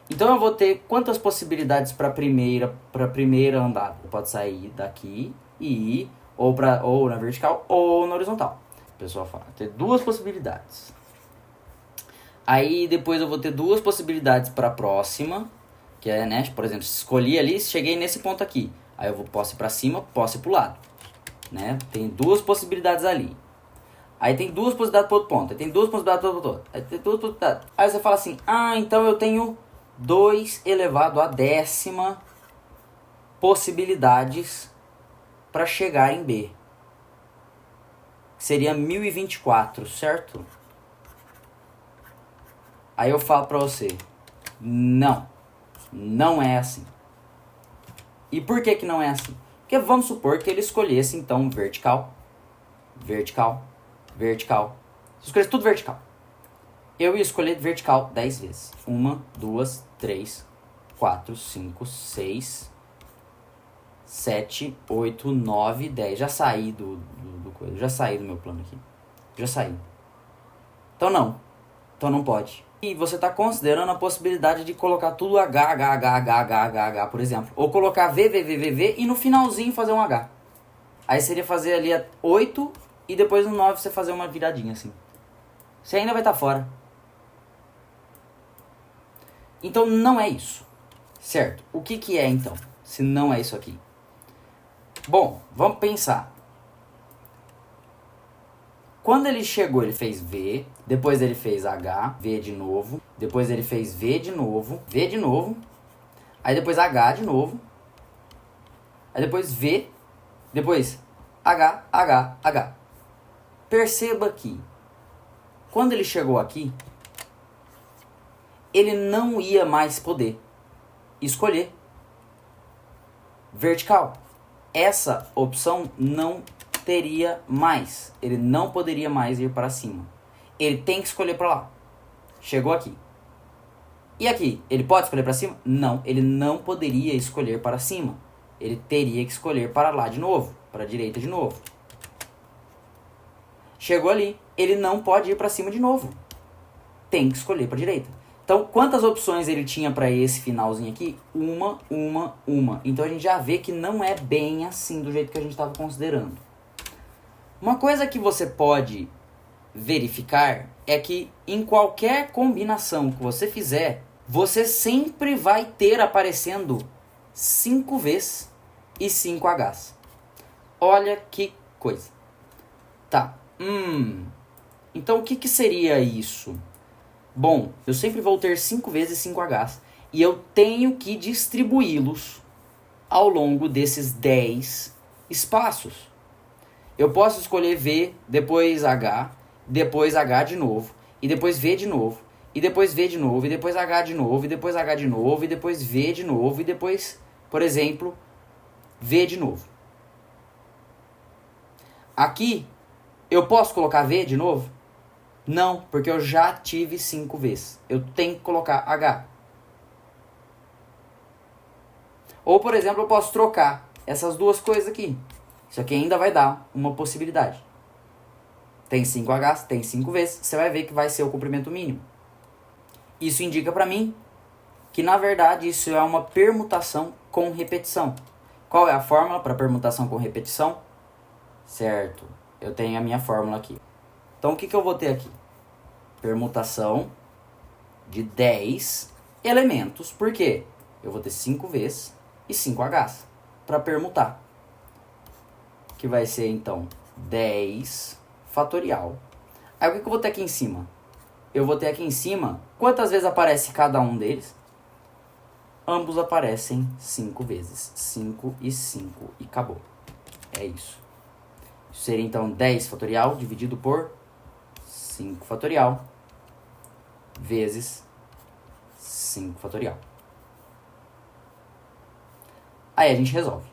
Então eu vou ter quantas possibilidades para a primeira andada? Pode sair daqui e ir ou na vertical ou na horizontal. A pessoa fala, ter 2 possibilidades. Aí depois eu vou ter 2 possibilidades para a próxima, que é, né, por exemplo, escolhi ali, cheguei nesse ponto aqui. Aí eu posso ir para cima, posso ir para o lado. Né? Tem 2 possibilidades ali. Aí tem 2 possibilidades para outro ponto. Aí tem 2 possibilidades para outro ponto. Aí tem 2 possibilidades. Aí você fala assim, então eu tenho 2 elevado à 10ª possibilidades para chegar em B. Seria 1024, certo? Aí eu falo para você, não é assim. E por que não é assim? Porque vamos supor que ele escolhesse então vertical, vertical, vertical. Se escolhesse tudo vertical, eu ia escolher vertical 10 vezes. 1, 2, 3, 4, 5, 6, 7, 8, 9, 10. Já saí do coisa. Já saí do meu plano aqui. Já saí. Então não pode. E você está considerando a possibilidade de colocar tudo H, por exemplo. Ou colocar V, e no finalzinho fazer um H. Aí seria fazer ali a 8 e depois no 9 você fazer uma viradinha assim. Você ainda vai estar fora. Então não é isso. Certo? O que é então? Se não é isso aqui. Bom, vamos pensar. Quando ele chegou, ele fez V, depois ele fez H, V de novo, depois ele fez V de novo, aí depois H de novo, aí depois V, depois H. Perceba que, quando ele chegou aqui, ele não ia mais poder escolher vertical. Essa opção não teria mais. Ele não poderia mais ir para cima. Ele tem que escolher para lá. Chegou aqui. E aqui, ele pode escolher para cima? Não, ele não poderia escolher para cima. Ele teria que escolher para lá de novo, para a direita de novo. Chegou ali, ele não pode ir para cima de novo. Tem que escolher para a direita. Então, quantas opções ele tinha para esse finalzinho aqui? Uma. Então, a gente já vê que não é bem assim do jeito que a gente estava considerando. Uma coisa que você pode verificar é que em qualquer combinação que você fizer, você sempre vai ter aparecendo 5 Vs e 5 Hs. Olha que coisa. Tá. Então, o que seria isso? Bom, eu sempre vou ter 5 vezes 5 Hs e eu tenho que distribuí-los ao longo desses 10 espaços. Eu posso escolher V, depois H, depois H de novo, e depois V de novo, e depois V de novo, e depois H de novo, e depois H de novo, e depois V de novo, e depois, por exemplo, V de novo. Aqui, eu posso colocar V de novo? Não, porque eu já tive 5 vezes. Eu tenho que colocar H. Ou, por exemplo, eu posso trocar essas duas coisas aqui. Isso aqui ainda vai dar uma possibilidade. Tem 5 Hs, tem 5 vezes. Você vai ver que vai ser o comprimento mínimo. Isso indica para mim que, na verdade, isso é uma permutação com repetição. Qual é a fórmula para permutação com repetição? Certo, eu tenho a minha fórmula aqui. Então, o que eu vou ter aqui? Permutação de 10 elementos. Por quê? Eu vou ter 5 Vs e 5 Hs para permutar. Que vai ser, então, 10 fatorial. Aí, o que eu vou ter aqui em cima? Eu vou ter aqui em cima, quantas vezes aparece cada um deles? Ambos aparecem 5 vezes. 5 e 5 e acabou. É isso. Isso seria, então, 10 fatorial dividido por 5 fatorial vezes 5 fatorial. Aí a gente resolve.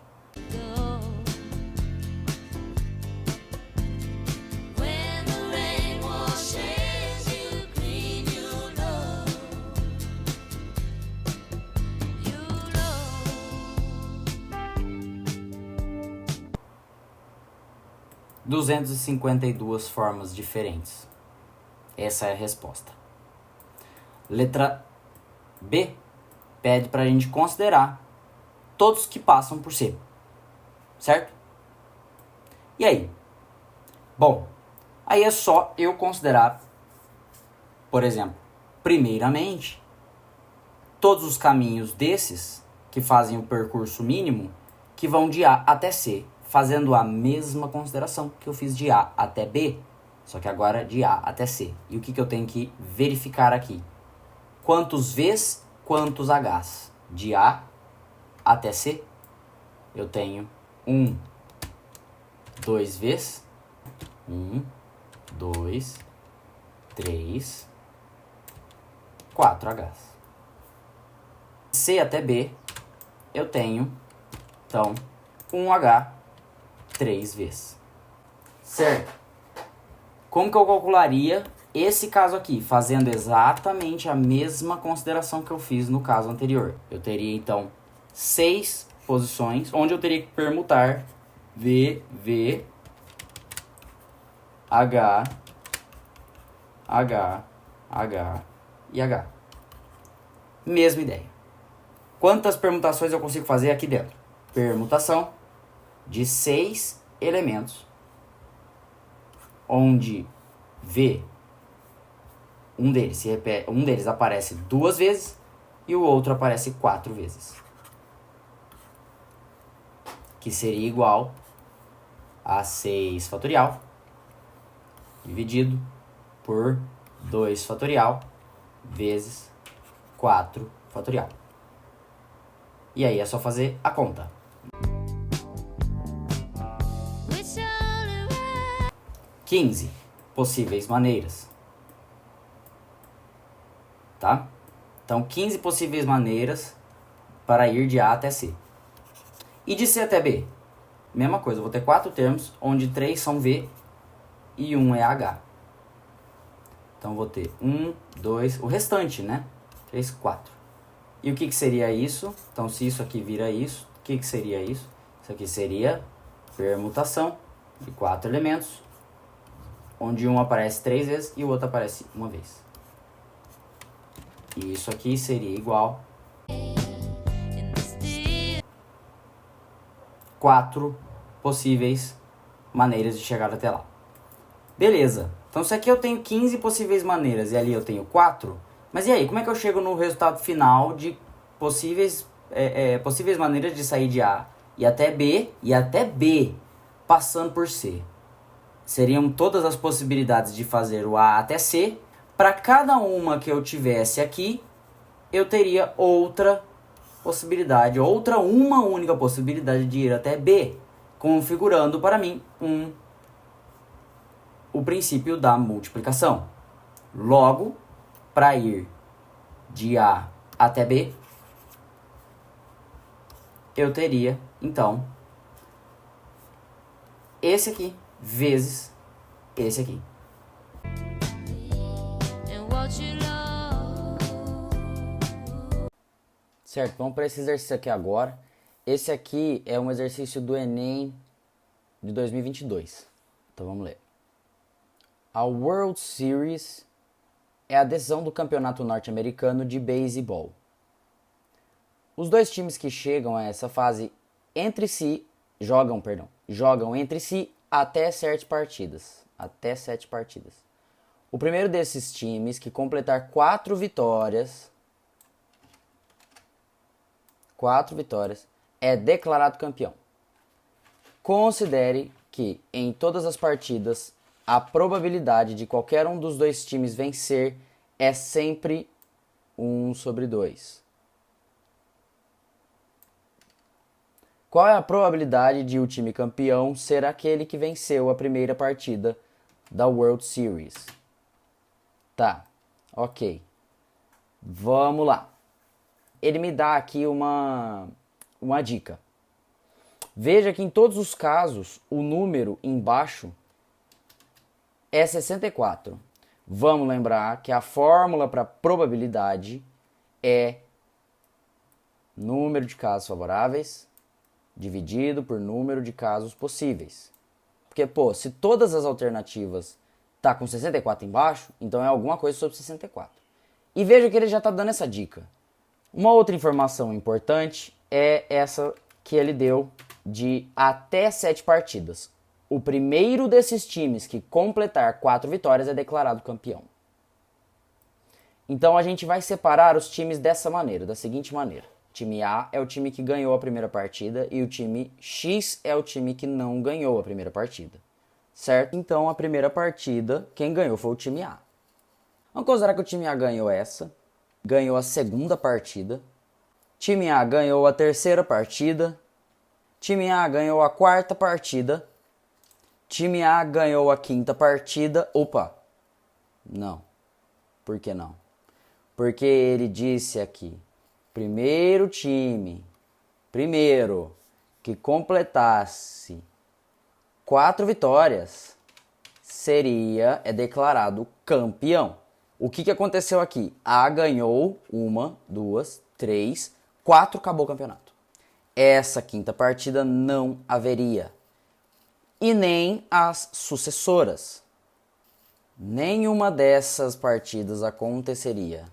Duzentas e 52 formas diferentes. Essa é a resposta. Letra B pede para a gente considerar todos que passam por C. Certo? E aí? Bom, aí é só eu considerar, por exemplo, primeiramente, todos os caminhos desses que fazem o percurso mínimo que vão de A até C, fazendo a mesma consideração que eu fiz de A até B, só que agora de A até C. E o que eu tenho que verificar aqui? Quantos Vs, quantos Hs? De A até C, eu tenho 2 Vs, 2, 3, 4 Hs. C até B, eu tenho, então, 1H, 3 vezes. Certo? Como que eu calcularia esse caso aqui? Fazendo exatamente a mesma consideração que eu fiz no caso anterior. Eu teria, então, 6 posições, onde eu teria que permutar V, V, H, H, H e H. Mesma ideia. Quantas permutações eu consigo fazer aqui dentro? Permutação de 6 elementos, onde V, um deles aparece 2 vezes e o outro aparece 4 vezes. Que seria igual a 6 fatorial dividido por 2 fatorial vezes 4 fatorial. E aí é só fazer a conta. 15 possíveis maneiras. Tá? Então, 15 possíveis maneiras para ir de A até C. E de C até B? mesma coisa, eu vou ter 4 termos, onde 3 são V e 1 é H. Então, eu vou ter 1, 2, o restante, né? 3, 4. E o que seria isso? Então, se isso aqui vira isso, o que seria isso? Isso aqui seria permutação de 4 elementos, onde um aparece 3 vezes e o outro aparece uma vez. E isso aqui seria igual 4 possíveis maneiras de chegar até lá. Beleza. Então, se aqui eu tenho 15 possíveis maneiras e ali eu tenho 4, mas e aí, como é que eu chego no resultado final de possíveis maneiras de sair de A e até B, passando por C? Seriam todas as possibilidades de fazer o A até C. Para cada uma que eu tivesse aqui, eu teria outra possibilidade, uma única possibilidade de ir até B, configurando para mim o princípio da multiplicação. Logo, para ir de A até B, eu teria, então, esse aqui vezes esse aqui. Certo, vamos para esse exercício aqui agora. Esse aqui é um exercício do Enem de 2022. Então vamos ler. A World Series é a decisão do campeonato norte-americano de beisebol. Os dois times que chegam a essa fase jogam entre si até 7 partidas. O primeiro desses times que completar 4 vitórias é declarado campeão. Considere que em todas as partidas a probabilidade de qualquer um dos dois times vencer é sempre 1/2. Qual é a probabilidade de o time campeão ser aquele que venceu a primeira partida da World Series? Tá, ok. Vamos lá. Ele me dá aqui uma dica. Veja que em todos os casos o número embaixo é 64. Vamos lembrar que a fórmula para probabilidade é número de casos favoráveis dividido por número de casos possíveis. Porque, se todas as alternativas tá com 64 embaixo, então é alguma coisa sobre 64. E veja que ele já está dando essa dica. Uma outra informação importante é essa que ele deu de até 7 partidas. O primeiro desses times que completar 4 vitórias é declarado campeão. Então a gente vai separar os times dessa maneira, da seguinte maneira. O time A é o time que ganhou a primeira partida e o time X é o time que não ganhou a primeira partida. Certo? Então a primeira partida, quem ganhou foi o time A. Vamos considerar que o time A ganhou ganhou a segunda partida. Time A ganhou a terceira partida. Time A ganhou a quarta partida. Time A ganhou a quinta partida. Opa! Não. Por que não? Porque ele disse aqui, primeiro que completasse 4 vitórias é declarado campeão. O que aconteceu aqui? A ganhou 1, 2, 3, 4, acabou o campeonato. Essa quinta partida não haveria. E nem as sucessoras. Nenhuma dessas partidas aconteceria.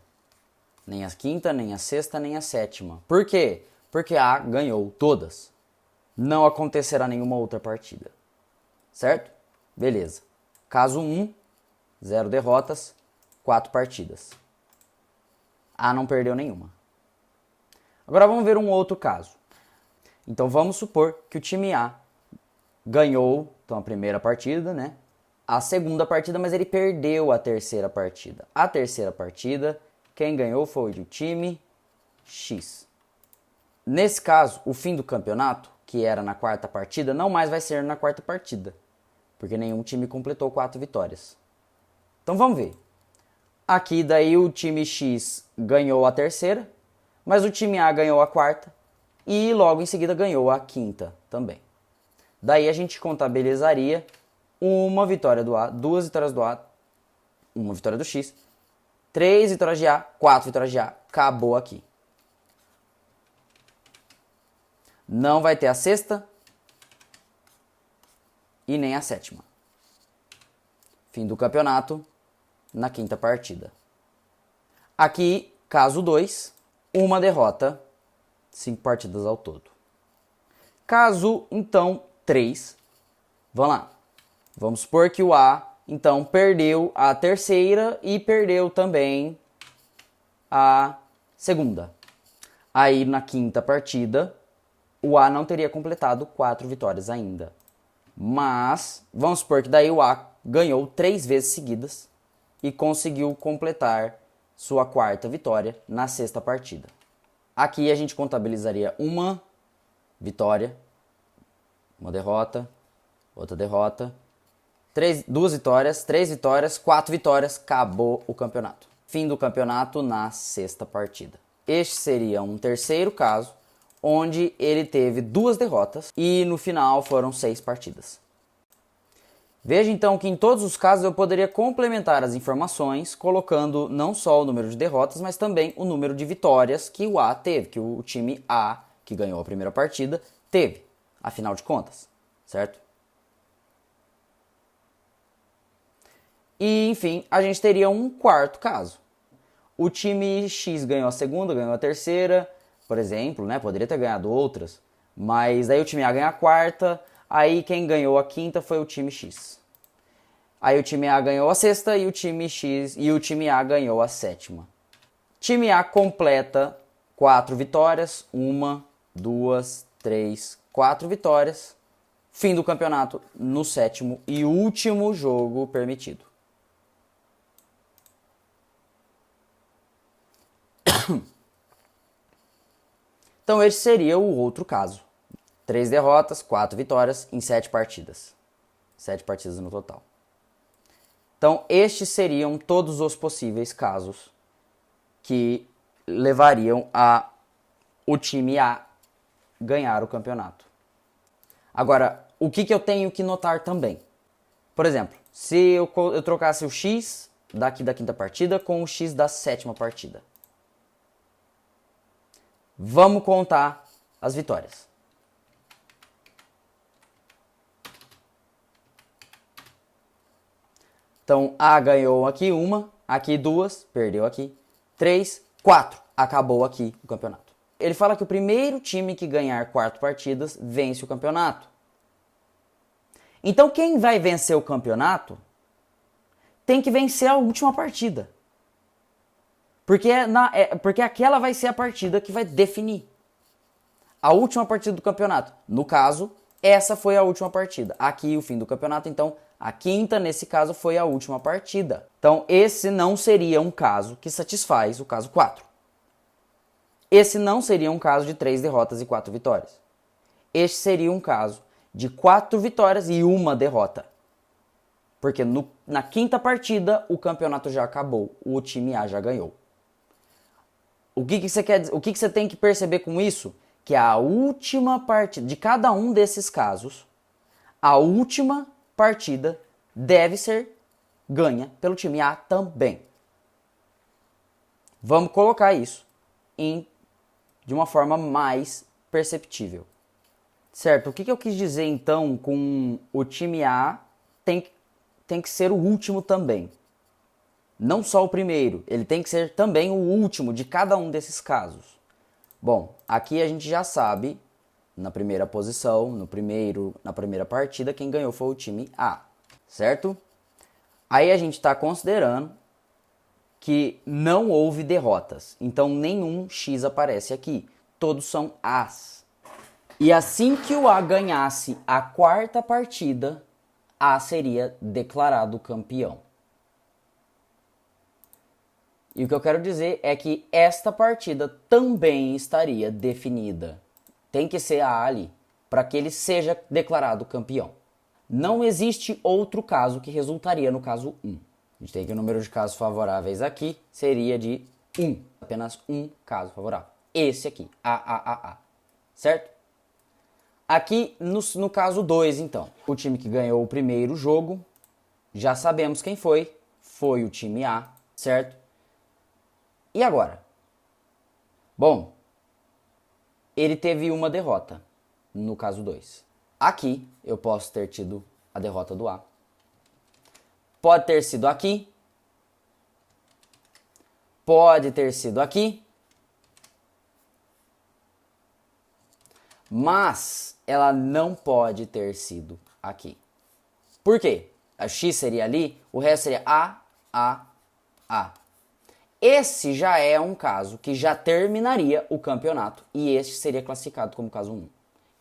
Nem a quinta, nem a sexta, nem a sétima. Por quê? Porque A ganhou todas. Não acontecerá nenhuma outra partida. Certo? Beleza. Caso 1, 0 derrotas, 4 partidas. A não perdeu nenhuma. Agora vamos ver um outro caso. Então vamos supor que o time A ganhou a primeira partida, né? A segunda partida, mas ele perdeu a terceira partida. A terceira partida, quem ganhou foi o time X. Nesse caso, o fim do campeonato, que era na quarta partida, não mais vai ser na quarta partida, porque nenhum time completou 4 vitórias. Então vamos ver. Aqui daí o time X ganhou a terceira, mas o time A ganhou a quarta e logo em seguida ganhou a quinta também. Daí a gente contabilizaria uma vitória do A, duas vitórias do A, uma vitória do X, 3 vitórias de A, 4 vitórias de A. Acabou aqui. Não vai ter a sexta e nem a sétima. Fim do campeonato na quinta partida. Aqui, caso 2, uma derrota, 5 partidas ao todo. Caso, então, 3, vamos lá. Vamos supor que o A, então, perdeu a terceira e perdeu também a segunda. Aí, na quinta partida, o A não teria completado 4 vitórias ainda. Mas, vamos supor que daí o A ganhou 3 vezes seguidas e conseguiu completar sua quarta vitória na sexta partida. Aqui a gente contabilizaria uma vitória, uma derrota, outra derrota, 2 vitórias, 3 vitórias, 4 vitórias, acabou o campeonato. Fim do campeonato na sexta partida. Este seria um terceiro caso, onde ele teve 2 derrotas e no final foram 6 partidas. Veja então que em todos os casos eu poderia complementar as informações colocando não só o número de derrotas, mas também o número de vitórias que o A teve, que o time A, que ganhou a primeira partida, teve, afinal de contas, certo? E, enfim, a gente teria um quarto caso. O time X ganhou a segunda, ganhou a terceira, por exemplo, né? Poderia ter ganhado outras, mas aí o time A ganha a quarta, aí quem ganhou a quinta foi o time X. Aí o time A ganhou a sexta e o time X e o time A ganhou a sétima. Time A completa 4 vitórias, 1, 2, 3, 4 vitórias. Fim do campeonato no sétimo e último jogo permitido. Então esse seria o outro caso. 3 derrotas, 4 vitórias em 7 partidas. 7 partidas no total. Então estes seriam todos os possíveis casos que levariam a o time A ganhar o campeonato. Agora, o que eu tenho que notar também? Por exemplo, se eu trocasse o X daqui da quinta partida com o X da sétima partida. Vamos contar as vitórias. Então, A ganhou aqui 1, aqui 2, perdeu aqui, 3, 4, acabou aqui o campeonato. Ele fala que o primeiro time que ganhar 4 partidas vence o campeonato. Então, quem vai vencer o campeonato tem que vencer a última partida. Porque aquela vai ser a partida que vai definir a última partida do campeonato. No caso, essa foi a última partida. Aqui o fim do campeonato, então a quinta, nesse caso, foi a última partida. Então esse não seria um caso que satisfaz o caso 4. Esse não seria um caso de 3 derrotas e 4 vitórias. Este seria um caso de 4 vitórias e 1 derrota. Porque na quinta partida o campeonato já acabou, o time A já ganhou. O que você quer dizer? O que você tem que perceber com isso? Que a última partida de cada um desses casos, a última partida deve ser ganha pelo time A também. Vamos colocar isso de uma forma mais perceptível. Certo? O que eu quis dizer então com o time A tem que ser o último também. Não só o primeiro, ele tem que ser também o último de cada um desses casos. Bom, aqui a gente já sabe, na primeira posição, na primeira partida, quem ganhou foi o time A, certo? Aí a gente está considerando que não houve derrotas, então nenhum X aparece aqui, todos são As. E assim que o A ganhasse a quarta partida, A seria declarado campeão. E o que eu quero dizer é que esta partida também estaria definida. Tem que ser a ali, para que ele seja declarado campeão. Não existe outro caso que resultaria no caso 1. A gente tem que o número de casos favoráveis aqui seria de 1. Apenas um caso favorável. Esse aqui, A. Certo? Aqui no caso 2, então, o time que ganhou o primeiro jogo, já sabemos quem foi o time A, certo? E agora? Bom, ele teve uma derrota, no caso 2. Aqui eu posso ter tido a derrota do A. Pode ter sido aqui. Pode ter sido aqui. Mas ela não pode ter sido aqui. Por quê? A X seria ali, o resto seria A, A, A. Esse já é um caso que já terminaria o campeonato e este seria classificado como caso 1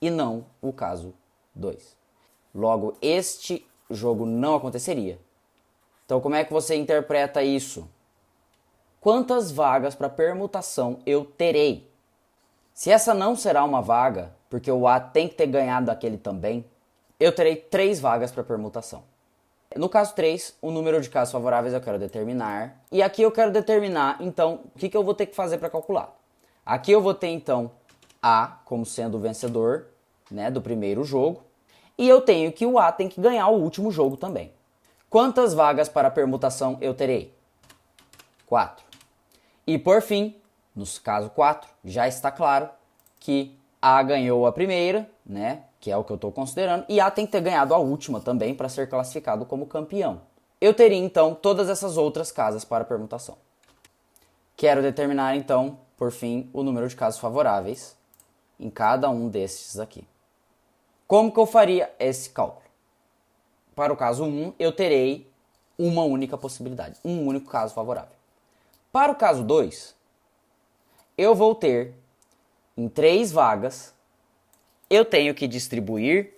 e não o caso 2. Logo, este jogo não aconteceria. Então, como é que você interpreta isso? Quantas vagas para permutação eu terei? Se essa não será uma vaga, porque o A tem que ter ganhado aquele também, eu terei 3 vagas para permutação. No caso 3, o número de casos favoráveis eu quero determinar. E aqui eu quero determinar, então, o que eu vou ter que fazer para calcular. Aqui eu vou ter, então, A como sendo o vencedor, né, do primeiro jogo. E eu tenho que o A tem que ganhar o último jogo também. Quantas vagas para permutação eu terei? 4. E por fim, no caso 4, já está claro que A ganhou a primeira, né, que é o que eu estou considerando, e A tem que ter ganhado a última também para ser classificado como campeão. Eu teria então todas essas outras casas para permutação. Quero determinar então, por fim, o número de casos favoráveis em cada um destes aqui. Como que eu faria esse cálculo? Para o caso 1, eu terei uma única possibilidade, um único caso favorável. Para o caso 2, eu vou ter em 3 vagas, eu tenho que distribuir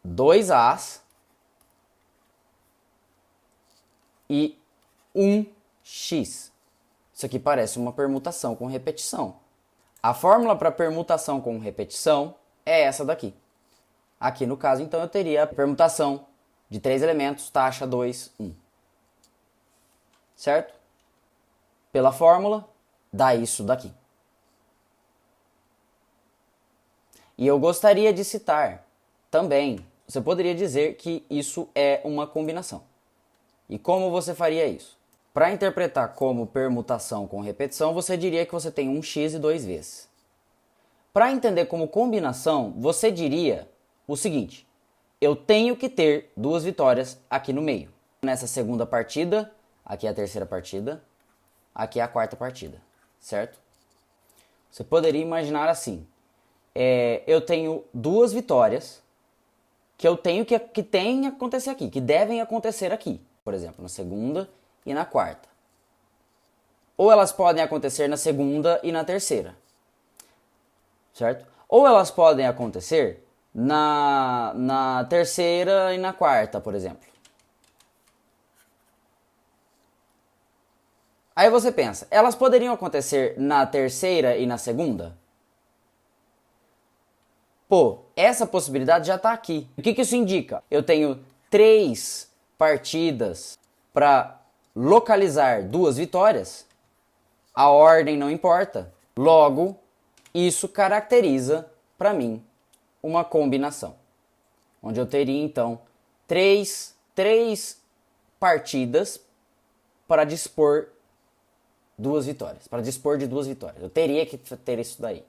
2 As e 1 X. Isso aqui parece uma permutação com repetição. A fórmula para permutação com repetição é essa daqui. Aqui no caso, então, eu teria a permutação de 3 elementos, taxa 2, 1. Certo? Pela fórmula, dá isso daqui. E eu gostaria de citar também, você poderia dizer que isso é uma combinação. E como você faria isso? Para interpretar como permutação com repetição, você diria que você tem um X e 2 vezes. Para entender como combinação, você diria o seguinte: eu tenho que ter 2 vitórias aqui no meio. Nessa segunda partida, aqui é a terceira partida, aqui é a quarta partida, certo? Você poderia imaginar assim: eu tenho 2 vitórias que eu tenho que tem acontecer aqui, que devem acontecer aqui. Por exemplo, na segunda e na quarta. Ou elas podem acontecer na segunda e na terceira. Certo? Ou elas podem acontecer na terceira e na quarta, por exemplo. Aí você pensa, elas poderiam acontecer na terceira e na segunda? Pô, essa possibilidade já está aqui. O que isso indica? Eu tenho 3 partidas para localizar 2 vitórias. A ordem não importa. Logo, isso caracteriza, para mim, uma combinação. Onde eu teria, então, 3 partidas para dispor 2 vitórias. Para dispor de 2 vitórias. Eu teria que ter isso daí.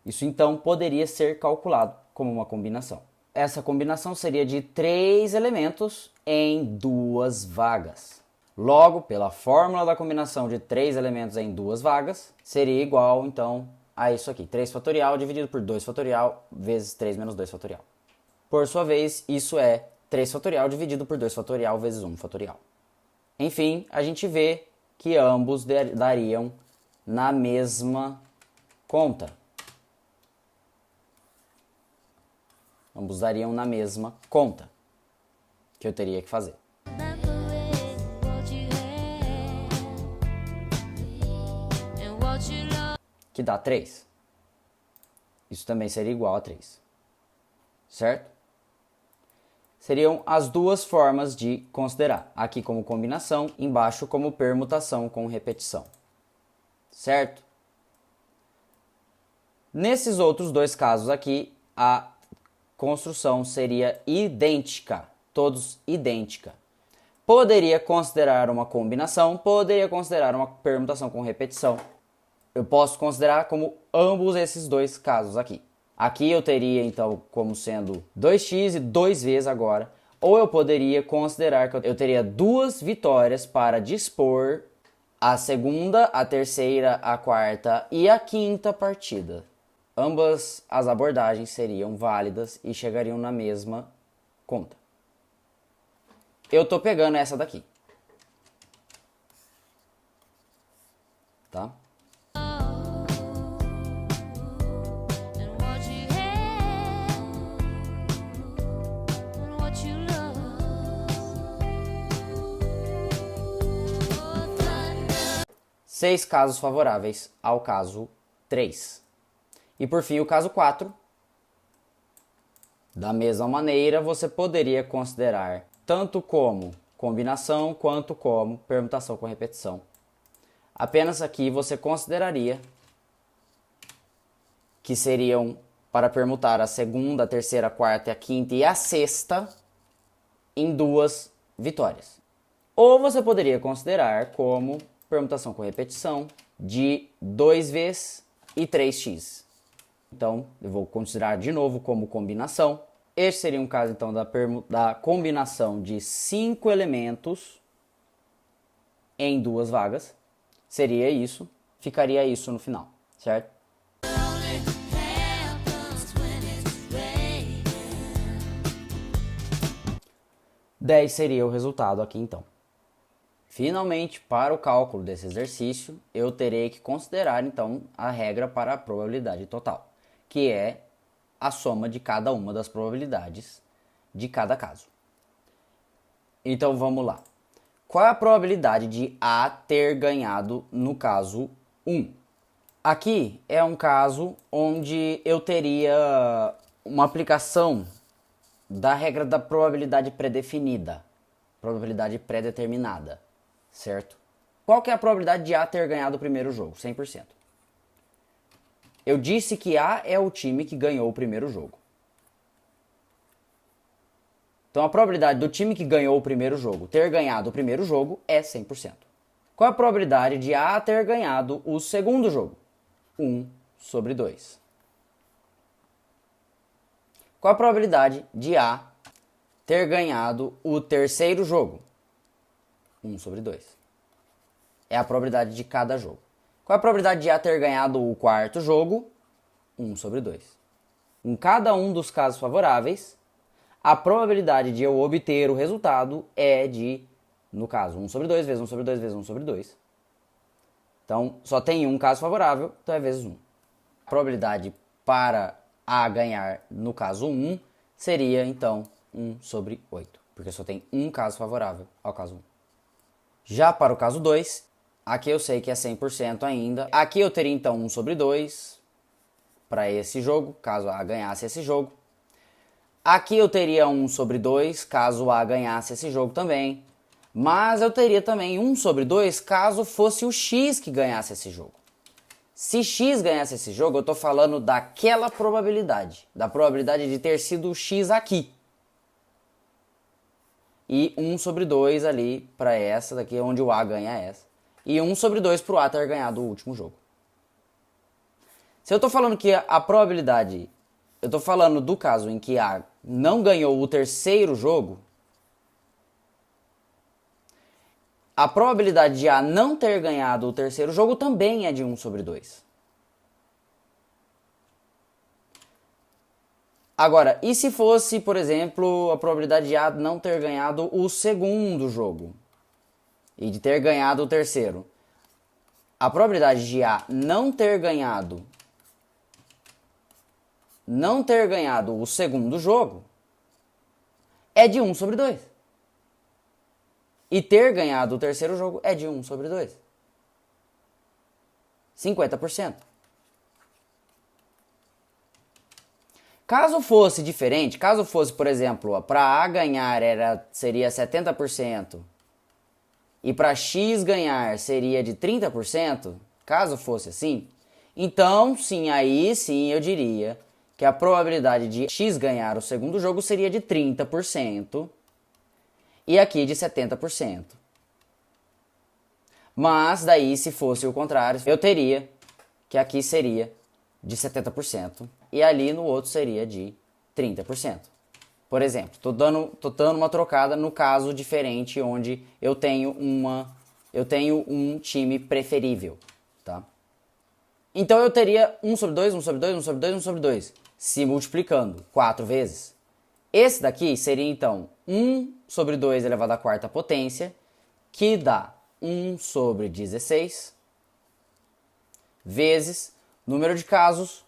Isso então poderia ser calculado como uma combinação. Essa combinação seria de 3 elementos em 2 vagas. Logo, pela fórmula da combinação de 3 elementos em 2 vagas, seria igual então a isso aqui. 3 fatorial dividido por 2 fatorial vezes 3 menos 2 fatorial. Por sua vez, isso é 3 fatorial dividido por 2 fatorial vezes 1 fatorial. Enfim, a gente vê que ambos dariam na mesma conta. Ambos dariam na mesma conta que eu teria que fazer. Que dá 3. Isso também seria igual a 3. Certo? Seriam as 2 formas de considerar. Aqui como combinação, embaixo como permutação com repetição. Certo? Nesses outros 2 casos aqui, a construção seria idêntica, todos idêntica. Poderia considerar uma combinação, poderia considerar uma permutação com repetição. Eu posso considerar como ambos esses dois casos aqui. Aqui eu teria então como sendo 2x e 2 vezes agora. Ou eu poderia considerar que eu teria 2 vitórias para dispor a segunda, a terceira, a quarta e a quinta partida. Ambas as abordagens seriam válidas e chegariam na mesma conta. Eu tô pegando essa daqui. Tá? Seis casos favoráveis ao caso 3. E por fim o caso 4. Da mesma maneira, você poderia considerar tanto como combinação quanto como permutação com repetição. Apenas aqui você consideraria que seriam para permutar a segunda, a terceira, a quarta, a quinta e a sexta em 2 vitórias. Ou você poderia considerar como permutação com repetição de 2v e 3x. Então, eu vou considerar de novo como combinação. Este seria um caso, então, da combinação de 5 elementos em 2 vagas. Seria isso, ficaria isso no final, certo? Dez seria o resultado aqui, então. Finalmente, para o cálculo desse exercício, eu terei que considerar, então, a regra para a probabilidade total, que é a soma de cada uma das probabilidades de cada caso. Então, vamos lá. Qual é a probabilidade de A ter ganhado no caso 1? Aqui é um caso onde eu teria uma aplicação da regra da probabilidade pré-definida, probabilidade pré-determinada. Certo? Qual que é a probabilidade de A ter ganhado o primeiro jogo? 100%. Eu disse que A é o time que ganhou o primeiro jogo. Então a probabilidade do time que ganhou o primeiro jogo ter ganhado o primeiro jogo é 100%. Qual a probabilidade de A ter ganhado o segundo jogo? 1 sobre 2. Qual a probabilidade de A ter ganhado o terceiro jogo? 1 sobre 2. É a probabilidade de cada jogo. Qual é a probabilidade de A ter ganhado o quarto jogo? 1 sobre 2. Em cada um dos casos favoráveis, a probabilidade de eu obter o resultado é de, no caso, 1 sobre 2 vezes 1 sobre 2 vezes 1 sobre 2. Então, só tem um caso favorável, então é vezes 1. A probabilidade para A ganhar no caso 1 seria, então, 1 sobre 8. Porque só tem um caso favorável ao caso 1. Já para o caso 2, aqui eu sei que é 100% ainda. Aqui eu teria então 1 sobre 2 para esse jogo, caso A ganhasse esse jogo. Aqui eu teria 1 sobre 2, caso A ganhasse esse jogo também. Mas eu teria também 1 sobre 2, caso fosse o X que ganhasse esse jogo. Se X ganhasse esse jogo, eu estou falando daquela probabilidade. Da probabilidade de ter sido o X aqui. E 1 sobre 2 ali para essa daqui, onde o A ganha essa. E 1 sobre 2 para o A ter ganhado o último jogo. Se eu estou falando que a probabilidade... Eu estou falando do caso em que A não ganhou o terceiro jogo. A probabilidade de A não ter ganhado o terceiro jogo também é de 1 sobre 2. Agora, e se fosse, por exemplo, a probabilidade de A não ter ganhado o segundo jogo e de ter ganhado o terceiro? A probabilidade de A não ter ganhado o segundo jogo é de 1 sobre 2. E ter ganhado o terceiro jogo é de 1 sobre 2. 50%. Caso fosse diferente, caso fosse, por exemplo, para A ganhar seria 70% e para X ganhar seria de 30%, caso fosse assim, então sim, aí sim eu diria que a probabilidade de X ganhar o segundo jogo seria de 30% e aqui de 70%. Mas daí, se fosse o contrário, eu teria que aqui seria de 70% e ali no outro seria de 30%. Por exemplo, tô dando uma trocada no caso diferente onde eu tenho um time preferível, tá? Então eu teria 1 sobre 2, 1 sobre 2, 1 sobre 2, 1 sobre 2, se multiplicando 4 vezes. Esse daqui seria então 1 sobre 2 elevado à quarta potência, que dá 1 sobre 16, vezes número de casos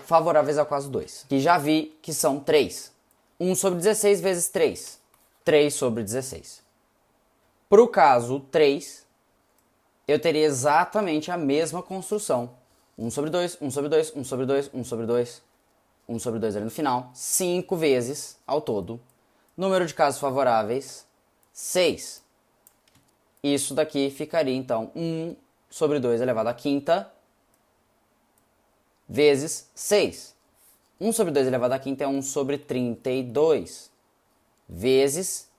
favoráveis ao caso 2, que já vi que são 3. 1 sobre 16 vezes 3. 3 sobre 16. Para o caso 3, eu teria exatamente a mesma construção. 1 sobre 2, 1 sobre 2, 1 sobre 2, 1 sobre 2, 1 sobre 2 ali no final. 5 vezes ao todo. Número de casos favoráveis, 6. Isso daqui ficaria então 1 sobre 2 elevado à quinta vezes 6. 1 sobre 2 elevado à quinta é 1 sobre 32, vezes,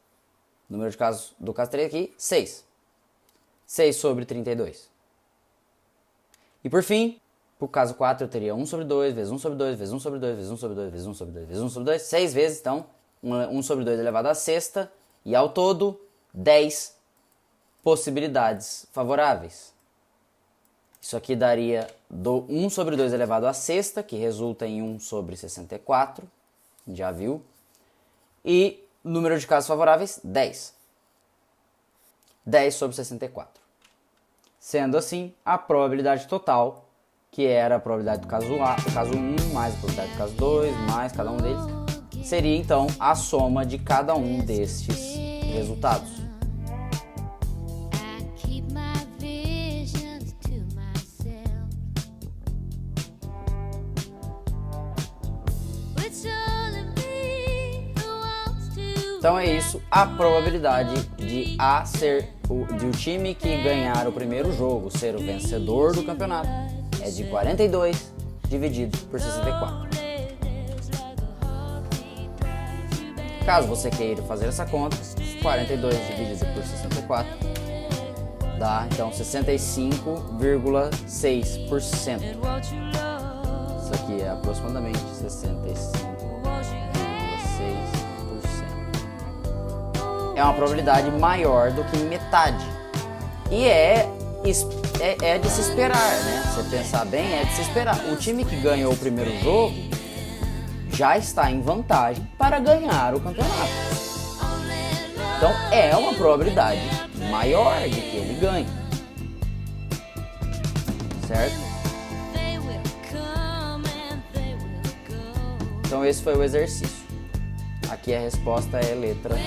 número de casos do caso 3 aqui, 6. 6 sobre 32. E por fim, para o caso 4 eu teria 1 sobre 2, vezes 1 sobre 2, vezes 1 sobre 2, vezes 1 sobre 2, vezes 1 sobre 2, vezes 1 sobre 2, 6 vezes, então, 1 sobre 2 elevado à sexta, e ao todo, 10 possibilidades favoráveis. Isso aqui daria 1 sobre 2 elevado à sexta, que resulta em 1 sobre 64, já viu? E número de casos favoráveis, 10. 10 sobre 64. Sendo assim, a probabilidade total, que era a probabilidade do caso 1 mais a probabilidade do caso 2, mais cada um deles, seria então a soma de cada um destes resultados. Então é isso, a probabilidade de o time que ganhar o primeiro jogo ser o vencedor do campeonato é de 42 dividido por 64. Caso você queira fazer essa conta, 42 dividido por 64 dá então 65,6%. Isso aqui é aproximadamente 65,6%. É uma probabilidade maior do que metade. E é de se esperar, né? Se você pensar bem, é de se esperar. O time que ganhou o primeiro jogo já está em vantagem para ganhar o campeonato. Então é uma probabilidade maior de que ele ganhe. Certo? Então esse foi o exercício. Aqui a resposta é letra C.